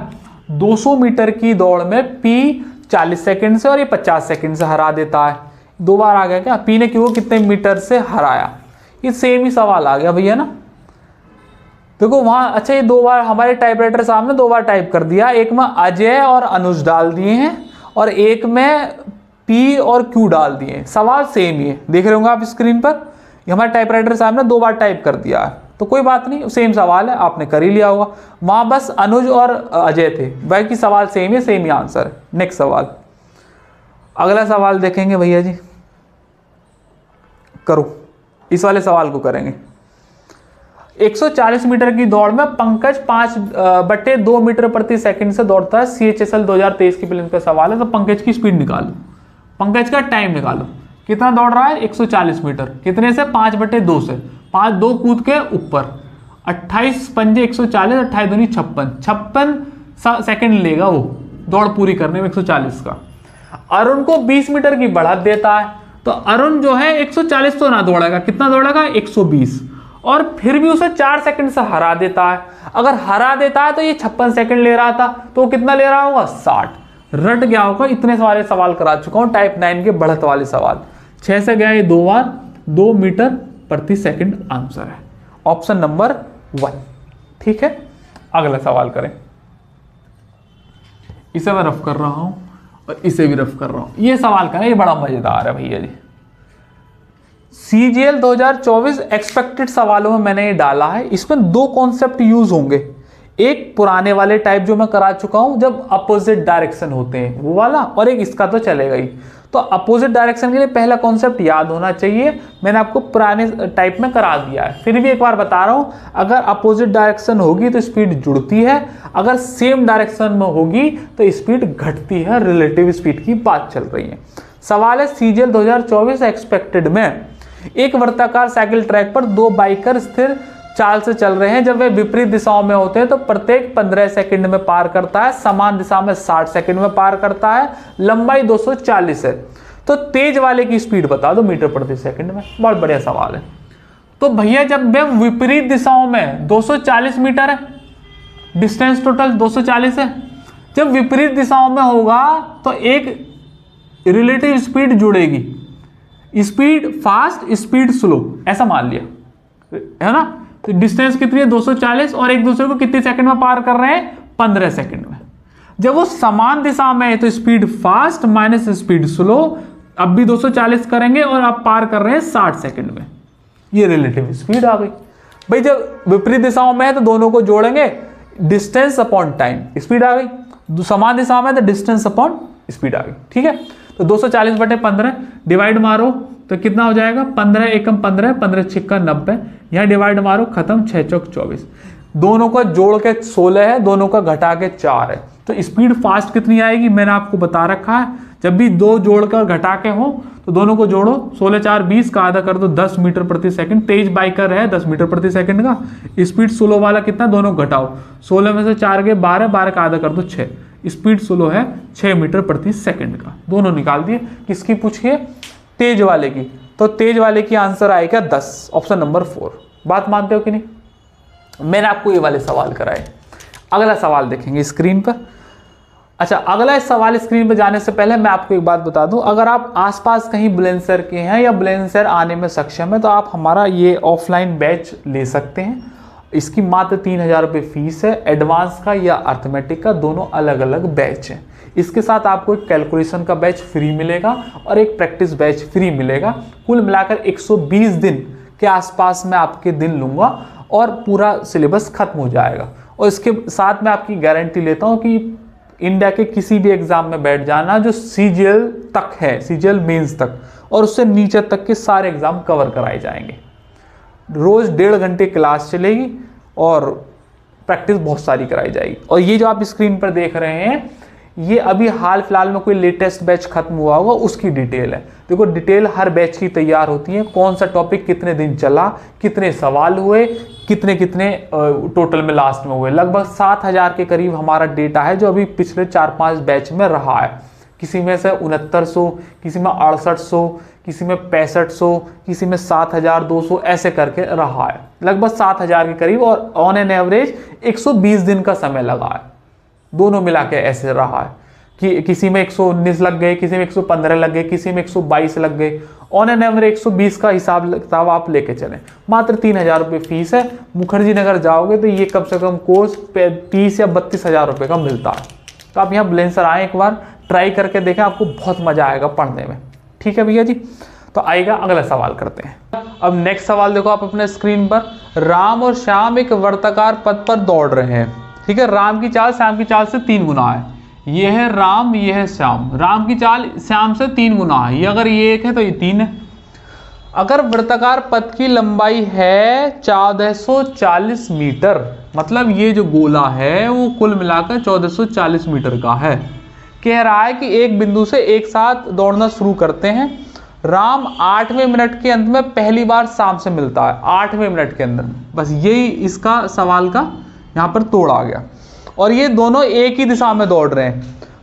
200 मीटर की दौड़ में पी 40 सेकंड से और ये 50 सेकंड से हरा देता है। दो बार आ गया क्या, पी ने क्यों कितने मीटर से हराया, ये सेम ही सवाल आ गया भैया ना। देखो वहां, अच्छा ये 2 बार हमारे टाइपराइटर साहब ने 2 बार टाइप कर दिया, एक में अजय और अनुज डाल दिए हैं और एक में पी और क्यू डाल दिए हैं। सवाल सेम ही है, देख रहे होंगे आप स्क्रीन पर, हमारे टाइपराइटर साहब ने 2 बार टाइप कर दिया है, तो कोई बात नहीं, सेम सवाल है, आपने कर ही लिया होगा। वहां बस अनुज और अजय थे, बाकी सवाल सेम है, सेम ही आंसर है। नेक्स्ट सवाल, अगला सवाल देखेंगे भैया जी, करो इस वाले सवाल को करेंगे। 140 मीटर की दौड़ में पंकज 5/2 मीटर प्रति सेकंड से दौड़ता है। CHSL 2023 की प्रीलिम्स का सवाल है, तो पंकज की स्पीड निकालो, पंकज का टाइम निकालो, कितना दौड़ रहा है 140 मीटर, कितने से 5/2 से, 5 कूद के ऊपर, 28 पंजे 140, 28 दूनी 56 सेकंड लेगा वो दौड़ पूरी करने में 140 का। अरुण को 20 मीटर की बढ़त देता है, तो अरुण जो है 140 तो ना दौड़ेगा, कितना दौड़ेगा 120, और फिर भी उसे 4 सेकंड से हरा देता है। अगर हरा देता है तो ये 56 सेकंड ले रहा था, तो कितना ले रहा होगा 60। रट गया होगा, इतने सारे सवाल करा चुका हूं टाइप 9 के बढ़त वाले सवाल। 6 से गया ये 2 बार, 2 मीटर प्रति सेकंड आंसर है, ऑप्शन नंबर 1। ठीक है, अगला सवाल करें। इसे मैं रफ कर रहा हूं और इसे भी रफ कर रहा हूं। ये सवाल करें, ये बड़ा मजेदार है भैया जी। CGL 2024 एक्सपेक्टेड सवालों में मैंने ये डाला है, इसमें 2 कॉन्सेप्ट यूज होंगे। एक पुराने वाले टाइप जो मैं करा चुका हूं, जब अपोजिट डायरेक्शन होते हैं वो वाला, और एक इसका तो चलेगा ही। तो अपोजिट डायरेक्शन के लिए पहला कॉन्सेप्ट याद होना चाहिए, मैंने आपको पुराने टाइप में करा दिया है। फिर भी एक बार बता रहा हूं, अगर अपोजिट डायरेक्शन होगी तो स्पीड जुड़ती है, अगर सेम डायरेक्शन में होगी तो स्पीड घटती है। रिलेटिव स्पीड की बात चल रही है। सवाल है CGL 2024 एक्सपेक्टेड में एक वृत्ताकार साइकिल ट्रैक पर 2 बाइकर स्थिर चाल से चल रहे हैं। जब वे विपरीत दिशाओं में होते हैं तो प्रत्येक 15 सेकंड में पार करता है, समान दिशा में 60 सेकंड में पार करता है, लंबाई 240 है। तो तेज वाले की स्पीड बता दो मीटर प्रति सेकंड में। बहुत बढ़िया सवाल है। तो भैया जब वे विपरीत दिशाओं में 240 मीटर है, डिस्टेंस टोटल 240 है, जब विपरीत दिशाओं में होगा तो एक रिलेटिव स्पीड जुड़ेगी, स्पीड फास्ट स्पीड स्लो, ऐसा मान लिया है ना। तो डिस्टेंस कितनी है 240, और एक दूसरे को कितने सेकंड में पार कर रहे हैं 15 सेकंड में। जब वो समान दिशा में है तो speed fast minus speed slow, अब भी 240 करेंगे और आप पार कर रहे हैं 60 सेकंड में, ये रिलेटिव स्पीड आ गई। भाई जब विपरीत दिशाओं में है तो दोनों को जोड़ेंगे, डिस्टेंस अपॉन टाइम, स्पीड आ गई। समान दिशा में तो डिस्टेंस अपॉन स्पीड आ गई। ठीक है, तो 240/15 डिवाइड मारो तो कितना हो जाएगा, 15 एकम 15, 15 छिक्का 90, यहाँ डिवाइड मारो, खत्म, 6 चौक 24। दोनों का जोड़ के 16 है, दोनों का घटा के 4 है। तो स्पीड फास्ट कितनी आएगी मैंने आपको बता रखा है, जब भी 2 जोड़कर घटा के हो तो दोनों को जोड़ो, 16 4 20 का आधा कर दो 10 मीटर प्रति सेकंड। तेज बाइकर है 10 मीटर प्रति सेकंड का, स्पीड स्लो वाला कितना, दोनों घटाओ, 16 में से 4 गए 12, 12 का आधा कर दो 6, स्पीड स्लो है 6 मीटर प्रति सेकंड का। दोनों निकाल दिए। किसकी पूछिए, तेज वाले की। तो तेज वाले की आंसर आएगा 10, ऑप्शन नंबर 4। बात मानते हो कि नहीं? मैंने आपको ये वाले सवाल कराए। अगला सवाल देखेंगे स्क्रीन पर। अच्छा, अगला सवाल स्क्रीन पर जाने से पहले मैं आपको एक बात बता दूं, अगर आप आसपास कहीं बुलंदशहर के हैं या बुलंदशहर आने में सक्षम है तो आप हमारा ये ऑफलाइन बैच ले सकते हैं। इसकी मात्र 3000 रुपये फीस है। एडवांस का या अर्थमेटिक का दोनों अलग अलग बैच है। इसके साथ आपको एक कैलकुलेशन का बैच फ्री मिलेगा और एक प्रैक्टिस बैच फ्री मिलेगा। कुल मिलाकर 120 दिन के आसपास में आपके दिन लूँगा और पूरा सिलेबस खत्म हो जाएगा। और इसके साथ मैं आपकी गारंटी लेता हूँ कि इंडिया के किसी भी एग्जाम में बैठ जाना जो CGL तक है, CGL मेंस तक और उससे नीचे तक के सारे एग्जाम कवर कराए जाएंगे। रोज 1.5 घंटे क्लास चलेगी और प्रैक्टिस बहुत सारी कराई जाएगी। और ये जो आप स्क्रीन पर देख रहे हैं ये अभी हाल फिलहाल में कोई लेटेस्ट बैच खत्म हुआ होगा उसकी डिटेल है। देखो डिटेल हर बैच की तैयार होती है, कौन सा टॉपिक कितने दिन चला, कितने सवाल हुए, कितने कितने टोटल में लास्ट में हुए। लगभग 7000 के करीब हमारा डेटा है जो अभी पिछले 4-5 बैच में रहा है। किसी में से 6900, किसी में 6800, किसी में 6500, किसी में 7200 ऐसे करके रहा है, लगभग 7000 के करीब। और ऑन एन एवरेज 120 दिन का समय लगा है, दोनों मिला के ऐसे रहा है कि किसी में 119 लग गए, किसी में 115 लग गए, किसी में 122 लग गए। ऑन एन एवरेज 120 का हिसाब किताब आप लेके चलें। मात्र 3000 रुपये फीस है। मुखर्जी नगर जाओगे तो ये कम से कम कोर्स 30 या 32,000 रुपये का मिलता है। तो आप यहाँ बुलंदशहर आए, एक बार ट्राई करके देखें, आपको बहुत मजा आएगा पढ़ने में। ठीक है भैया जी, तो आइएगा अगला सवाल करते हैं। अब नेक्स्ट सवाल देखो आप अपने स्क्रीन पर। राम और श्याम एक वर्ताकार पथ पर दौड़ रहे हैं। ठीक है, राम की चाल श्याम की चाल से 3 गुना है। ये है राम, ये है श्याम। राम की चाल श्याम से 3 गुना है। ये अगर ये 1 है तो ये 3 है। अगर वृत्ताकार पथ की लंबाई है 1440 मीटर, मतलब ये जो गोला है वो कुल मिलाकर 1440 मीटर का है। कह रहा है कि एक बिंदु से एक साथ दौड़ना शुरू करते हैं। राम 8वें मिनट के अंत में पहली बार श्याम से मिलता है, 8वें मिनट के अंदर। बस यही इसका सवाल का यहाँ पर तोड़ आ गया। और ये दोनों एक ही दिशा में दौड़ रहे हैं।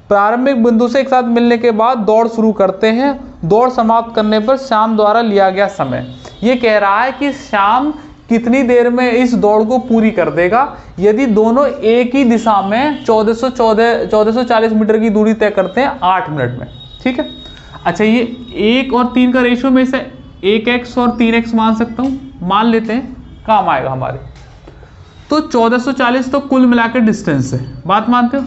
प्रारंभिक बिंदु से एक साथ मिलने के बाद दौड़ शुरू करते हैं। दौड़ समाप्त करने पर श्याम द्वारा लिया गया समय। ये कह रहा है कि श्याम कितनी देर में इस दौड़ को पूरी कर देगा यदि दोनों एक ही दिशा में 1440 मीटर की दूरी तय करते हैं 8 मिनट में। ठीक है, अच्छा ये 1 और 3 का रेशियो में से 1x और 3x मान सकता हूँ, मान लेते हैं, काम आएगा हमारे। तो 1440 तो कुल मिलाकर डिस्टेंस है, बात मानते हो?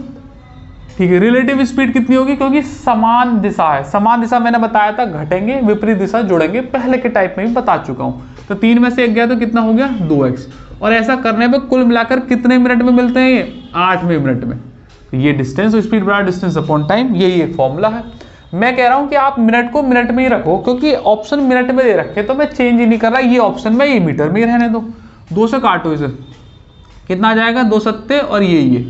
ठीक है, रिलेटिव स्पीड कितनी होगी, क्योंकि समान दिशा है। समान दिशा मैंने बताया था घटेंगे, विपरीत दिशा जुड़ेंगे, पहले के टाइप में भी बता चुका हूं। तो 3 में से 1 गया तो कितना हो गया 2x। और ऐसा करने पे कुल मिलाकर कितने मिनट में मिलते हैं ये 8वें मिनट में। तो ये डिस्टेंस स्पीड बड़ा डिस्टेंस अपॉन टाइम, यही एक फॉर्मूला है। मैं कह रहा हूं कि आप मिनट को मिनट में ही रखो, क्योंकि ऑप्शन मिनट में दे रखे तो मैं चेंज ही नहीं कर रहा। ये ऑप्शन में ये मीटर में ही रहने दो। 2 से काटो इसे, कितना आ जाएगा 2 सत्ते और ये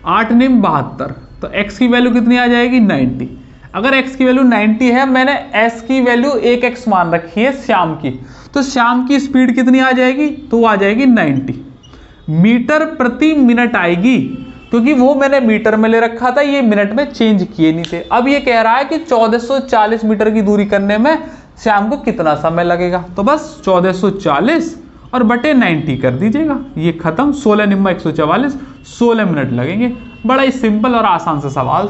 8 निम 72। तो x की वैल्यू कितनी आ जाएगी 90। अगर x की वैल्यू 90 है, मैंने s की वैल्यू 1x मान रखी है श्याम की, तो श्याम की स्पीड कितनी आ जाएगी, तो आ जाएगी 90 मीटर प्रति मिनट आएगी, क्योंकि वो मैंने मीटर में ले रखा था, ये मिनट में चेंज किए नहीं थे। अब ये कह रहा है कि 1440 मीटर की दूरी करने में श्याम को कितना समय लगेगा, तो बस 1440 और बटे 90 कर दीजिएगा, ये खत्म। 16 निम्मा 144, 16 मिनट लगेंगे। बड़ा ही सिंपल और आसान सा सवाल।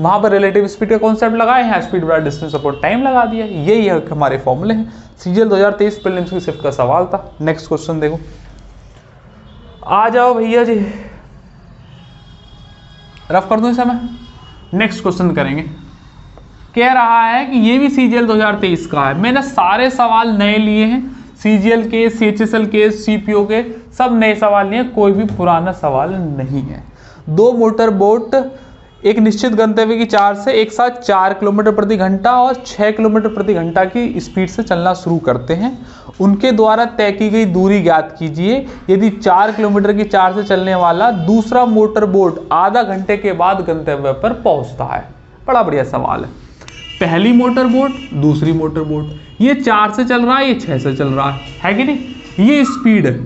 वहां पर रिलेटिव स्पीड का कॉन्सेप्ट लगाए हैं, स्पीड बड़ा डिस्टेंस अपॉन टाइम लगा दिया। यही है हमारे फॉर्मूले हैं। सीजीएल 2023 प्रीलिम्स की शिफ्ट का सवाल था। नेक्स्ट क्वेश्चन देखो, आ जाओ भैया जी, रफ कर दूं इसे मैं। नेक्स्ट क्वेश्चन करेंगे। कह रहा है कि ये भी सीजीएल 2023 का है। मैंने सारे सवाल नए लिए हैं, सीजीएल के, सीएचएसएल के, सीपीओ के, सब नए सवाल लिए, कोई भी पुराना सवाल नहीं है। 2 मोटर बोट एक निश्चित गंतव्य की चार से एक साथ 4 किलोमीटर प्रति घंटा और 6 किलोमीटर प्रति घंटा की स्पीड से चलना शुरू करते हैं। उनके द्वारा तय की गई दूरी ज्ञात कीजिए यदि 4 किलोमीटर की चार से चलने वाला दूसरा मोटर बोट आधा घंटे के बाद गंतव्य पर पहुंचता है। बड़ा बढ़िया सवाल है। पहली मोटर बोट, दूसरी मोटर बोट, ये 4 से चल रहा है, ये 6 से चल रहा है कि नहीं? ये स्पीड है,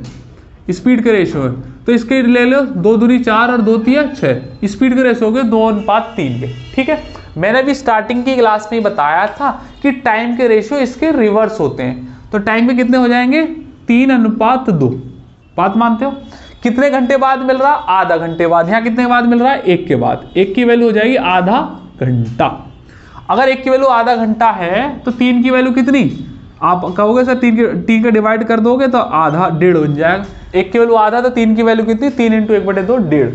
स्पीड का रेशो है। तो इसके ले लो 2 दूनी 4 और 2 तिया 6, स्पीड के रेशो हो गए 2:3 के। ठीक है, मैंने भी स्टार्टिंग की क्लास में बताया था कि टाइम के रेशियो इसके रिवर्स होते हैं। तो टाइम में कितने हो जाएंगे 3:2। बात मानते हो? कितने घंटे बाद मिल रहा? आधा घंटे बाद। यहाँ कितने बाद मिल रहा है? 1 के बाद। 1 की वैल्यू हो जाएगी आधा घंटा। अगर 1 की वैल्यू आधा घंटा है तो 3 की वैल्यू कितनी? आप कहोगे सर 3 का डिवाइड कर दोगे तो आधा 1.5 बन जाएगा। 1 की वैल्यू आधा, तो 3 की वैल्यू कितनी? 3 × 1/2 1.5।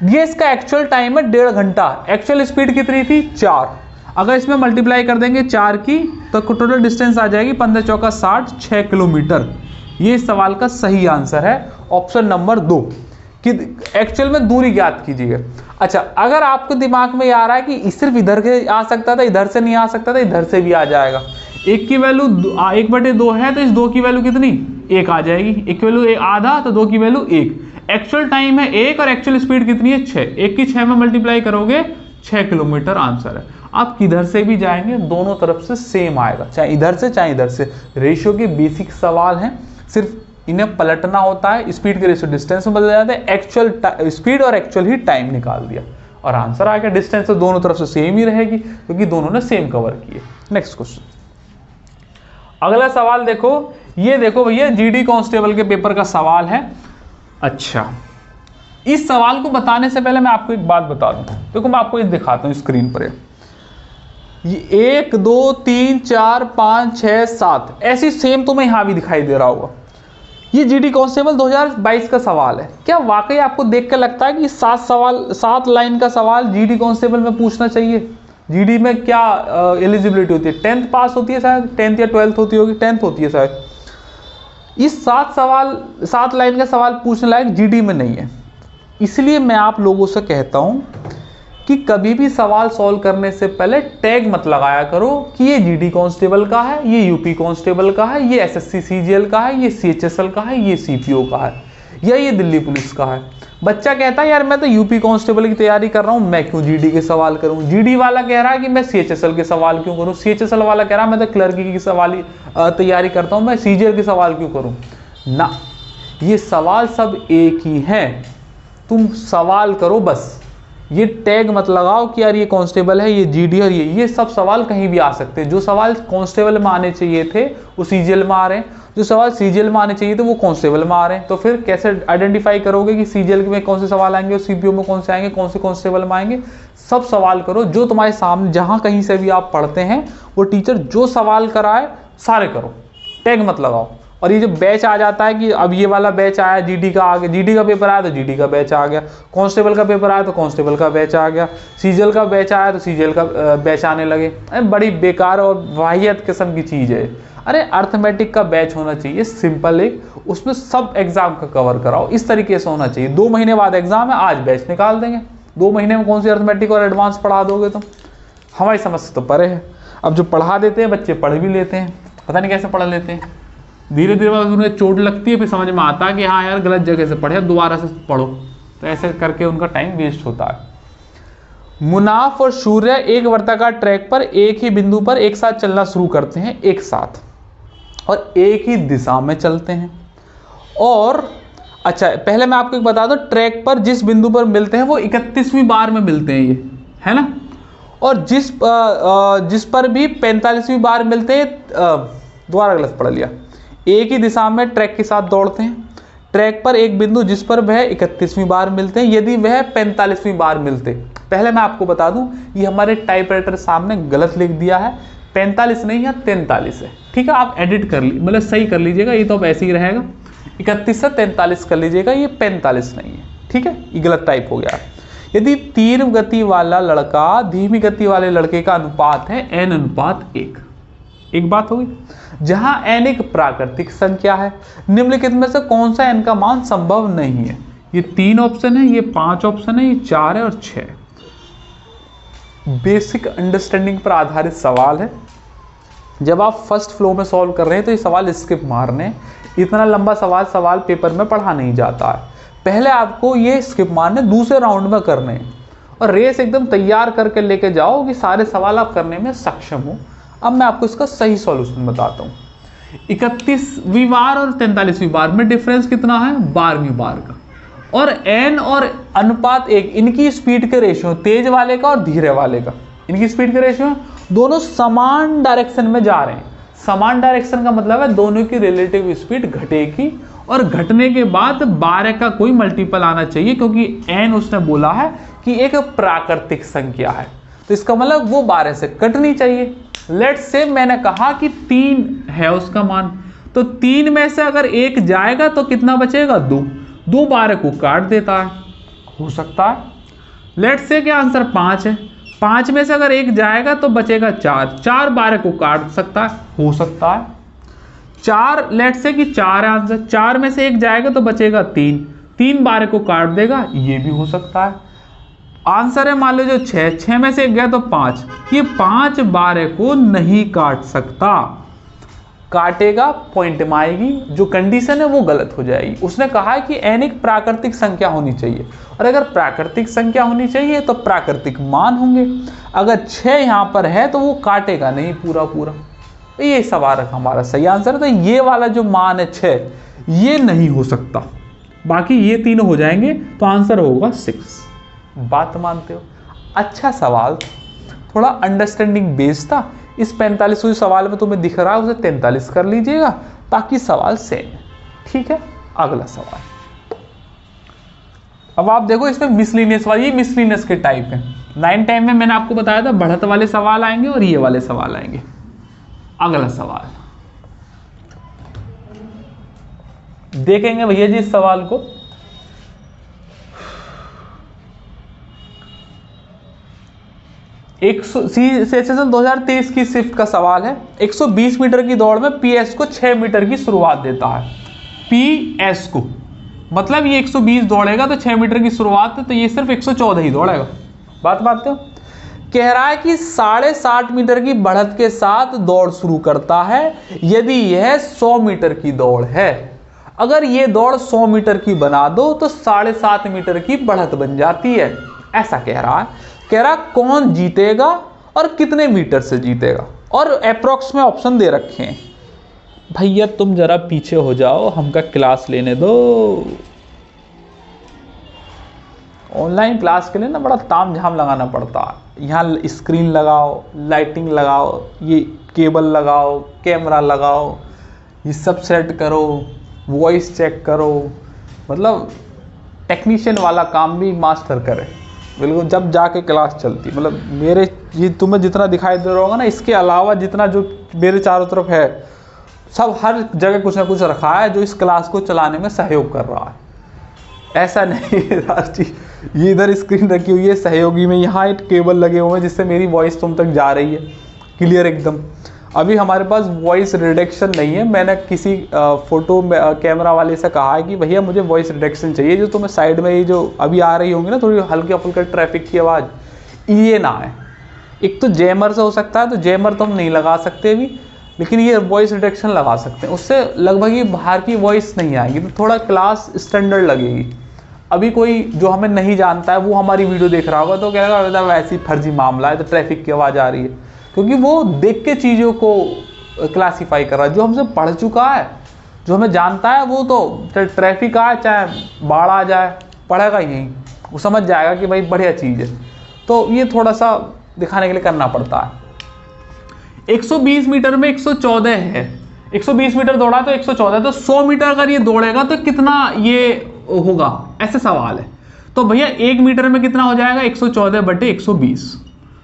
ये इसका एक्चुअल टाइम है 1.5 घंटा। एक्चुअल स्पीड कितनी थी? 4। अगर इसमें मल्टीप्लाई कर देंगे 4 की तो टोटल डिस्टेंस आ जाएगी 15 चौका 60, 6 किलोमीटर। ये इस सवाल का सही आंसर है, ऑप्शन नंबर 2 कि एक्चुअल में दूरी ज्ञात कीजिएगा। अच्छा, अगर आपको दिमाग में आ रहा है कि सिर्फ इधर से आ सकता था, इधर से नहीं आ सकता था, इधर से भी आ जाएगा। 1 की वैल्यू 1/2 है, तो इस 2 की वैल्यू कितनी? 1 आ जाएगी। 1 की वैल्यू आधा, तो 2 की वैल्यू 1। एक्चुअल टाइम है 1 और एक्चुअल स्पीड कितनी है 6, 1 की 6 में मल्टीप्लाई करोगे 6 किलोमीटर आंसर है। आप किधर से भी जाएंगे दोनों तरफ से सेम आएगा, चाहे इधर से चाहे इधर से। रेशियो के बेसिक सवाल हैं, सिर्फ इन्हें पलटना होता है, स्पीड के रेशियो डिस्टेंस में बदल जाते हैं, एक्चुअल स्पीड और एक्चुअल ही टाइम निकाल दिया और आंसर आ गया। डिस्टेंस तो दोनों तरफ से सेम ही रहेगी क्योंकि दोनों ने सेम कवर किए। नेक्स्ट क्वेश्चन, अगला सवाल देखो, ये देखो भैया जीडी कांस्टेबल के पेपर का सवाल है। अच्छा, इस सवाल को बताने से पहले मैं आपको एक बात बता दूं। देखो मैं आपको ये दिखाता हूं स्क्रीन पर, ये 1 2 3 4 5 6 7 ऐसी सेम तुम्हें यहां भी दिखाई दे रहा होगा। ये जीडी कांस्टेबल 2022 का सवाल है। क्या वाकई आपको देख कर लगता है कि 7 लाइन का सवाल जीडी कांस्टेबल में पूछना चाहिए? जीडी में क्या एलिजिबिलिटी होती है? 10th पास होती है शायद, 10th या 12th होती होगी, 10th होती है शायद। इस 7 लाइन का सवाल पूछने लायक जीडी में नहीं है। इसलिए मैं आप लोगों से कहता हूं कि कभी भी सवाल सॉल्व करने से पहले टैग मत लगाया करो कि ये जीडी कांस्टेबल का है, ये यूपी कांस्टेबल का है, ये एसएससी सीजीएल का है, ये सीएचएसएल का है, ये सीपीओ का है, या ये दिल्ली पुलिस का है। बच्चा कहता है यार मैं तो यूपी कांस्टेबल की तैयारी कर रहा हूं, मैं क्यों जीडी के सवाल करूं? जीडी वाला कह रहा है कि मैं सीएचएसएल के सवाल क्यों करूं? सीएचएसएल वाला कह रहा है मैं तो क्लर्की की सवाल तैयारी करता हूं, मैं सीजीएल के सवाल क्यों करूं? ना, ये सवाल सब एक ही हैं, तुम सवाल करो बस। ये टैग मत लगाओ कि यार ये कांस्टेबल है, ये जीडी और ये सब सवाल कहीं भी आ सकते हैं। जो सवाल कांस्टेबल में आने चाहिए थे वो सीजीएल में आ रहे हैं, जो सवाल सीजीएल में आने चाहिए थे वो कांस्टेबल में आ रहे हैं। तो फिर कैसे आइडेंटिफाई करोगे कि सीजीएल में कौन से सवाल आएंगे और सीपीओ में कौन से आएंगे, कौन से कांस्टेबल में आएंगे? सब सवाल करो जो तुम्हारे सामने, जहां कहीं से भी आप पढ़ते हैं वो टीचर जो सवाल कराए सारे करो, टैग मत लगाओ। और ये जो बैच आ जाता है कि अब ये वाला बैच आया जीडी का, आ गया जीडी का पेपर आया तो जीडी का बैच आ गया, कांस्टेबल का पेपर आया तो कांस्टेबल का बैच आ गया, सीजीएल का बैच आया तो सीजीएल का बैच आने लगे। बड़ी बेकार और वाहियत किस्म की चीज़ है। अरे अर्थमेटिक का बैच होना चाहिए सिंपल, एक उसमें सब एग्जाम का कवर कराओ, इस तरीके से होना चाहिए। 2 महीने बाद एग्जाम है, आज बैच निकाल देंगे, 2 महीने में कौन सी अर्थमेटिक और एडवांस पढ़ा दोगे तुम? हमारी समझ से तो परे है। अब जो पढ़ा देते हैं बच्चे पढ़ भी लेते हैं, पता नहीं कैसे पढ़ लेते हैं, धीरे धीरे बाद उन्हें चोट लगती है, फिर समझ में आता है कि हाँ यार गलत जगह से पढ़े, दोबारा से पढ़ो, तो ऐसे करके उनका टाइम वेस्ट होता है। मुनाफ और सूर्य एक वर्ताकार ट्रैक पर एक ही बिंदु पर एक साथ चलना शुरू करते हैं, एक साथ और एक ही दिशा में चलते हैं। और अच्छा, पहले मैं आपको एक बता दूं, ट्रैक पर जिस बिंदु पर मिलते हैं वो 31वीं बार में मिलते हैं, ये है ना। और जिस पर भी 45वीं बार मिलते हैं, दोबारा गलत पढ़ लिया, एक ही दिशा में ट्रैक के साथ दौड़ते हैं। ट्रैक पर एक बिंदु जिस पर वह 31वीं बार मिलते हैं, यदि वह 45वीं बार मिलते। पहले मैं आपको बता दूं, ये हमारे टाइपराइटर सामने गलत लिख दिया है, 45 नहीं है 43 है, ठीक है। आप एडिट कर ली, मतलब सही कर लीजिएगा, ये तो अब ऐसे ही रहेगा, 31 से 43 कर लीजिएगा, ये 45 नहीं है, ठीक है, ये गलत टाइप हो गया। यदि तीव्र गति वाला लड़का धीमी गति वाले लड़के का अनुपात है n/1, एक बात होगी, जहां n एक प्राकृतिक संख्या है, निम्नलिखित में से कौन सा n का मान संभव नहीं है? ये 3 ऑप्शन है, ये 5 ऑप्शन है, ये 4 है और 6। बेसिक अंडरस्टैंडिंग पर आधारित सवाल है। जब आप फर्स्ट फ्लो में सॉल्व कर रहे हैं तो ये सवाल स्किप मारने, इतना लंबा सवाल पेपर में पढ़ा नहीं जाता है। पहले आपको ये स्किप मारने दूसरे राउंड में करने हैं और रेस एकदम तैयार करके लेके जाओ कि सारे सवाल आप करने में सक्षम हो। अब मैं आपको इसका सही सॉल्यूशन बताता हूँ। 31वीं बार और 43वीं बार में डिफरेंस कितना है? 12वीं बार का। और n और अनुपात 1, इनकी स्पीड के रेशियो, तेज वाले का और धीरे वाले का, इनकी स्पीड के रेशियो दोनों समान डायरेक्शन में जा रहे हैं। समान डायरेक्शन का मतलब है दोनों की रिलेटिव स्पीड घटेगी और घटने के बाद 12 का कोई मल्टीपल आना चाहिए, क्योंकि n उसने बोला है कि एक प्राकृतिक संख्या है, तो इसका मतलब वो 12 से कटनी चाहिए। लेट्स से मैंने कहा कि 3 है उसका मान, तो 3 में से अगर 1 जाएगा तो कितना बचेगा? 2 12 को काट देता है, हो सकता है। लेट्स से क्या आंसर 5 है, 5 में से अगर 1 जाएगा तो बचेगा 4 12 को काट सकता है, हो सकता है। 4 लेट्स से कि 4 है आंसर, 4 में से 1 जाएगा तो बचेगा 3 12 को काट देगा, ये भी हो सकता है। आंसर है मान लो जो 6 में से 1 गया तो 5, ये 5 12 को नहीं काट सकता। काटेगा, पॉइंट में आएगी, जो कंडीशन है वो गलत हो जाएगी। उसने कहा है कि n एक प्राकृतिक संख्या होनी चाहिए, और अगर प्राकृतिक संख्या होनी चाहिए तो प्राकृतिक मान होंगे। अगर 6 यहाँ पर है तो वो काटेगा नहीं पूरा पूरा। तो ये सवाल हमारा सही आंसर है। तो ये वाला जो मान है 6, ये नहीं हो सकता, बाकी ये तीनों हो जाएंगे, तो आंसर होगा 6। बात मानते हो? अच्छा सवाल, थोड़ा अंडरस्टैंडिंग बेस्ड था। इस 45वें सवाल में तुम्हें दिख रहा है उसे 43 कर लीजिएगा, बाकी सवाल सेम है। ठीक है, अगला सवाल। अब आप देखो इसमें मिसलिनियस वाली, ये मिसलिनियस के टाइप है। 9 टाइम में मैंने आपको बताया था बढ़त वाले सवाल आएंगे और ये वाले सवाल आएंगे। अगला सवाल देखेंगे भैया जी इस सवाल को। CHSL 2023 की शिफ्ट का सवाल है। 120 मीटर की दौड़ में PS को 6 मीटर की शुरुआत देता है। PS को मतलब ये 120 दौड़ेगा तो 6 मीटर की शुरुआत है, तो ये सिर्फ 114 ही दौड़ेगा। बात मानते हो? कह रहा है कि 60.5 मीटर की बढ़त के साथ दौड़ शुरू करता है यदि यह 100 मीटर की दौड़ है। अगर ये दौड़ 100 मीटर की बना दो तो 7.5 मीटर की बढ़त बन जाती है। ऐसा कह रहा है। कह रहा कौन जीतेगा और कितने मीटर से जीतेगा, और अप्रोक्स में ऑप्शन दे रखे हैं। भैया तुम जरा पीछे हो जाओ, हमका क्लास लेने दो। ऑनलाइन क्लास के लिए ना बड़ा ताम झाम लगाना पड़ता है। यहाँ स्क्रीन लगाओ, लाइटिंग लगाओ, ये केबल लगाओ, कैमरा लगाओ, ये सब सेट करो, वॉइस चेक करो, मतलब टेक्नीशियन वाला काम भी मास्टर करे बिल्कुल, जब जाके क्लास चलती। मतलब मेरे ये तुम्हें जितना दिखाई दे रहा होगा ना, इसके अलावा जितना जो मेरे चारों तरफ है, सब हर जगह कुछ ना कुछ रखा है जो इस क्लास को चलाने में सहयोग कर रहा है। ऐसा नहीं है ये इधर स्क्रीन रखी हुई है सहयोगी में, यहाँ एक केबल लगे हुए हैं जिससे मेरी वॉइस तुम तक जा रही है क्लियर एकदम। अभी हमारे पास वॉइस रिडक्शन नहीं है। मैंने किसी फोटो कैमरा वाले से कहा है कि भैया मुझे वॉइस रिडक्शन चाहिए, जो तुम्हें साइड में ये जो अभी आ रही होंगी ना थोड़ी हल्के फुल्के ट्रैफिक की आवाज़, ये ना है। एक तो जैमर से हो सकता है, तो जैमर तो हम नहीं लगा सकते अभी, लेकिन ये वॉइस रिडक्शन लगा सकते हैं। उससे लगभग ही बाहर की वॉइस नहीं आएगी, तो थोड़ा क्लास स्टैंडर्ड लगेगी। अभी कोई जो हमें नहीं जानता है वो हमारी वीडियो देख रहा होगा तो कहेगा वैसे ही फर्जी मामला है, तो ट्रैफिक की आवाज़ आ रही है, क्योंकि वो देख के चीज़ों को क्लासीफाई कर रहा है। जो हमसे पढ़ चुका है, जो हमें जानता है, वो तो ट्रैफिक आए चाहे बाढ़ आ जाए पढ़ेगा ही नहीं, वो समझ जाएगा कि भाई बढ़िया चीज़ है। तो ये थोड़ा सा दिखाने के लिए करना पड़ता है। 120 मीटर में 114 है, 120 मीटर दौड़ा तो 114, तो 100 मीटर अगर ये दौड़ेगा तो कितना ये होगा, ऐसे सवाल है। तो भैया 1 मीटर में कितना हो जाएगा, 114/120,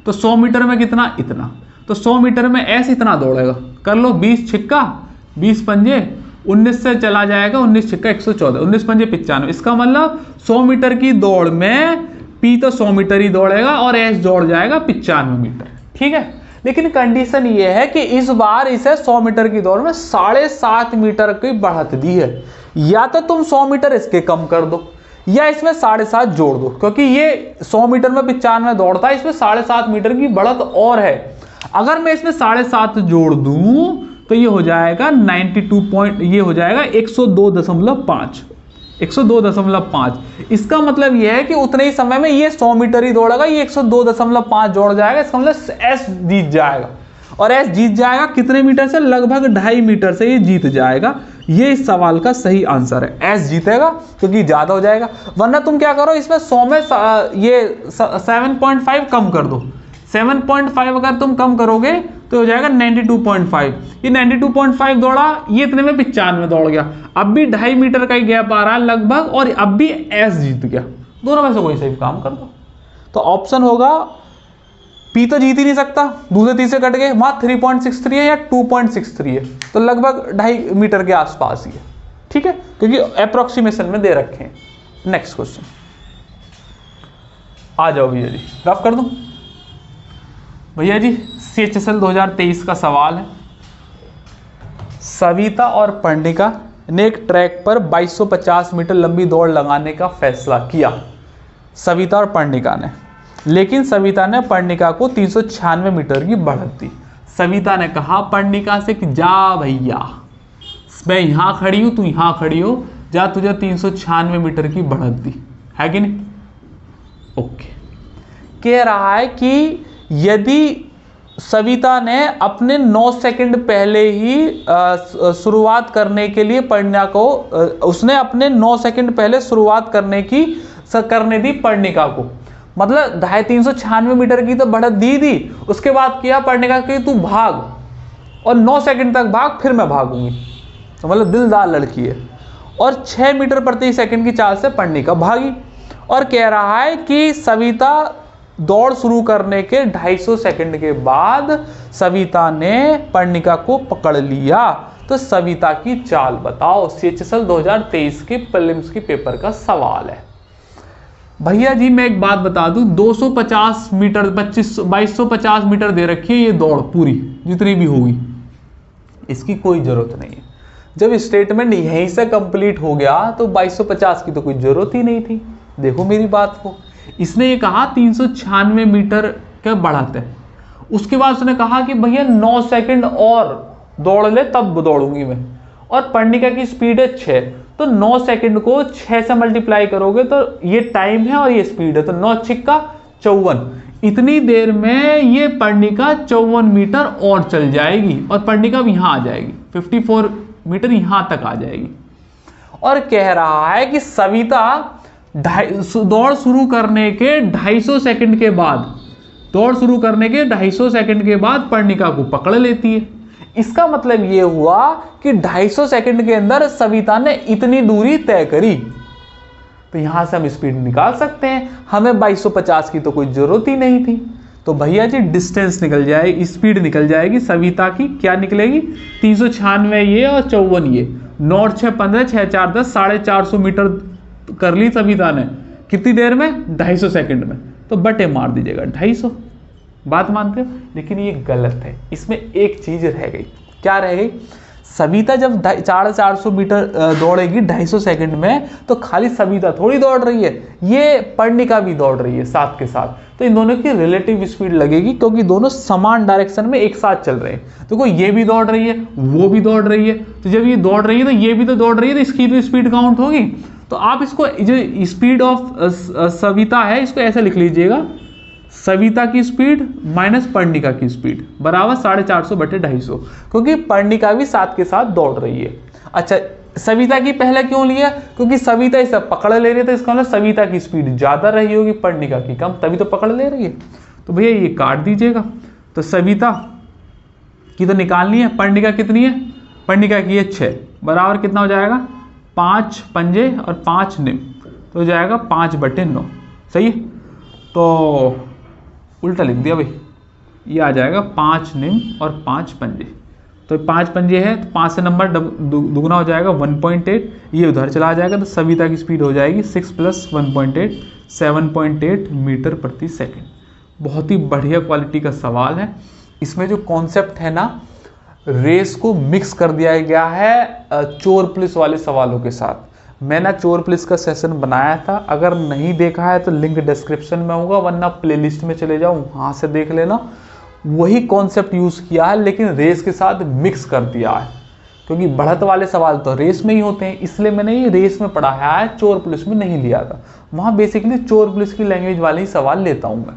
तो 100 मीटर में कितना, इतना। तो 100 मीटर में ऐसे इतना दौड़ेगा, कर लो 20 छिक्का 20 पंजे, 19 से चला जाएगा, 19 छिक्का 114, 19 पंजे 95। इसका मतलब 100 मीटर की दौड़ में पी तो 100 मीटर ही दौड़ेगा और एस दौड़ जाएगा 95 मीटर। ठीक है, लेकिन कंडीशन ये है कि इस बार इसे 100 मीटर की दौड़ में 7.5 मीटर की बढ़त दी है। या तो तुम 100 मीटर इसके कम कर दो या इसमें 7.5 जोड़ दो, क्योंकि ये 100 मीटर में 95 दौड़ता है, इसमें 7.5 मीटर की बढ़त और है। अगर मैं इसमें 7.5 जोड़ दूं तो ये हो जाएगा 92 पॉइंट, ये हो जाएगा 102.5, 102.5। इसका मतलब ये है कि उतने ही समय में ये 100 मीटर ही दौड़ेगा, ये 102.5 जोड़ जाएगा। इसका मतलब एस जीत जाएगा, और एस जीत जाएगा कितने मीटर से, लगभग 2.5 मीटर से ये जीत जाएगा। ये इस सवाल का सही आंसर है, एस जीतेगा क्योंकि ज्यादा हो जाएगा। वरना तुम क्या करो, इसमें 100 में ये 7.5 कम कर दो। 7.5 अगर तुम कम करोगे तो हो जाएगा 92.5। ये 92.5 दौड़ा, ये इतने में 95 दौड़ गया। अब भी 2.5 मीटर का ही गैप आ रहा है लगभग, और अब भी एस जीत गया। दोनों में से कोई सही काम कर दो। तो ऑप्शन होगा पी तो जीत ही नहीं सकता, दूसरे तीसरे कट गए, वहां 3.63 है या 2.63 है, तो लगभग 2.5 मीटर के आसपास ही है। ठीक है, क्योंकि अप्रोक्सीमेशन में दे रखे हैं। नेक्स्ट क्वेश्चन आ जाओ भैया जी, रफ कर दूं भैया जी। CHSL 2023 का सवाल है। सविता और पर्णिका ने एक ट्रैक पर 2250 मीटर लंबी दौड़ लगाने का फैसला किया, सविता और पर्णिका ने। लेकिन सविता ने पर्णिका को 396 मीटर की बढ़त दी। सविता ने कहा पर्णिका से कि जा भैया, मैं यहां खड़ी हूं, तू यहां खड़ी हो, जा तुझे 396 मीटर की बढ़त दी, है कि नहीं? ओके। कह रहा है कि यदि सविता ने अपने 9 सेकंड पहले ही शुरुआत करने के लिए पर्णिका को, उसने अपने 9 सेकंड पहले शुरुआत करने दी पर्णिका को, मतलब 396 मीटर की तो बढ़त दी, उसके बाद किया पर्णिका कि तू भाग और 9 सेकंड तक भाग, फिर मैं भागूंगी। तो मतलब दिलदार लड़की है। और 6 मीटर प्रति सेकंड की चाल से पर्णिका भागी। और कह रहा है कि सविता दौड़ शुरू करने के 250 सेकंड के बाद सविता ने पर्णिका को पकड़ लिया। तो सविता की चाल बताओ। CHSL 2023 के प्रीलिम्स के पेपर का सवाल है। भैया जी मैं एक बात बता दूं, 250 मीटर 2250 मीटर दे रखी है ये दौड़ पूरी, जितनी भी होगी, इसकी कोई जरूरत नहीं है। जब स्टेटमेंट यहीं से कंप्लीट हो गया तो 2250 की तो कोई जरूरत ही नहीं थी। देखो मेरी बात को, इसने ये कहा 396 मीटर का बढ़त है, उसके बाद उसने कहा कि भैया 9 सेकंड और दौड़ ले तब दौड़ूंगी मैं, और पर्णिका की स्पीड है 6, तो 9 सेकंड को 6 से मल्टीप्लाई करोगे तो ये टाइम है और ये स्पीड है, तो 9 छिक्का 54, इतनी देर में ये पर्णिका 54 मीटर और चल जाएगी और पर्णिका भी यहां आ जाएगी, 54 मीटर यहां तक आ जाएगी। और कह रहा है कि सविता दौड़ शुरू करने के 250 सेकंड के बाद पर्णिका को पकड़ लेती है। इसका मतलब यह हुआ कि 250 सेकंड के अंदर सविता ने इतनी दूरी तय करी। तो यहां से हम स्पीड निकाल सकते हैं, हमें 2250 की तो कोई जरूरत ही नहीं थी। तो भैया जी डिस्टेंस निकल जाएगी, स्पीड निकल जाएगी सविता की, क्या निकलेगी? 396 ये और 54 ये, 9 6 15 6 4 10, 450 मीटर कर ली सविता ने, कितनी देर में? 250 सेकंड में। तो बटे मार दीजिएगा 250। बात मानते हो? लेकिन ये गलत है, इसमें एक चीज रह गई। क्या रह गई? सविता जब 450 मीटर दौड़ेगी 250 सेकंड में, तो खाली सविता थोड़ी दौड़ रही है, ये पर्णिका भी दौड़ रही है साथ के साथ। तो इन दोनों की रिलेटिव स्पीड लगेगी, क्योंकि दोनों समान डायरेक्शन में एक साथ चल रहे हैं। देखो ये भी दौड़ रही है, वो भी दौड़ रही है, तो जब ये दौड़ रही है तो ये भी तो दौड़ रही है, तो इसकी भी स्पीड काउंट होगी। तो आप इसको जो स्पीड ऑफ सविता है इसको ऐसे लिख लीजिएगा, सविता की स्पीड माइनस पर्णिका की स्पीड बराबर 450 बटे 250, क्योंकि पर्णिका भी साथ के साथ दौड़ रही है। अच्छा, सविता की पहले क्यों लिया? क्योंकि सविता इसे पकड़ ले रही है, तो इसका मतलब सविता की स्पीड ज्यादा रही होगी पर्णिका की कम, तभी तो पकड़ ले रही है। तो भैया ये काट दीजिएगा। तो सविता की तो निकालनी है, पर्णिका कितनी है? पर्णिका की है 6, बराबर कितना हो जाएगा? 5 पंजे और 5 निम, तो हो जाएगा 5 बटे 9। सही है? तो उल्टा लिख दिया भाई, ये आ जाएगा 5 निम और 5 पंजे। तो 5 पंजे है तो 5 से नंबर दुगना हो जाएगा 1.8, ये उधर चला जाएगा, तो सविता की स्पीड हो जाएगी 6 + 1.8 7.8 मीटर प्रति सेकंड। बहुत ही बढ़िया क्वालिटी का सवाल है। इसमें जो कॉन्सेप्ट है ना, रेस को मिक्स कर दिया गया है चोर पुलिस वाले सवालों के साथ। मैंने चोर पुलिस का सेशन बनाया था, अगर नहीं देखा है तो लिंक डिस्क्रिप्शन में होगा, वरना प्लेलिस्ट में चले जाओ वहां से देख लेना। वही कॉन्सेप्ट यूज किया है, लेकिन रेस के साथ मिक्स कर दिया है, क्योंकि बढ़त वाले सवाल तो रेस में ही होते हैं, इसलिए मैंने ये रेस में पढ़ाया है, चोर पुलिस में नहीं लिया था। वहां बेसिकली चोर पुलिस की लैंग्वेज वाले ही सवाल लेता हूं मैं,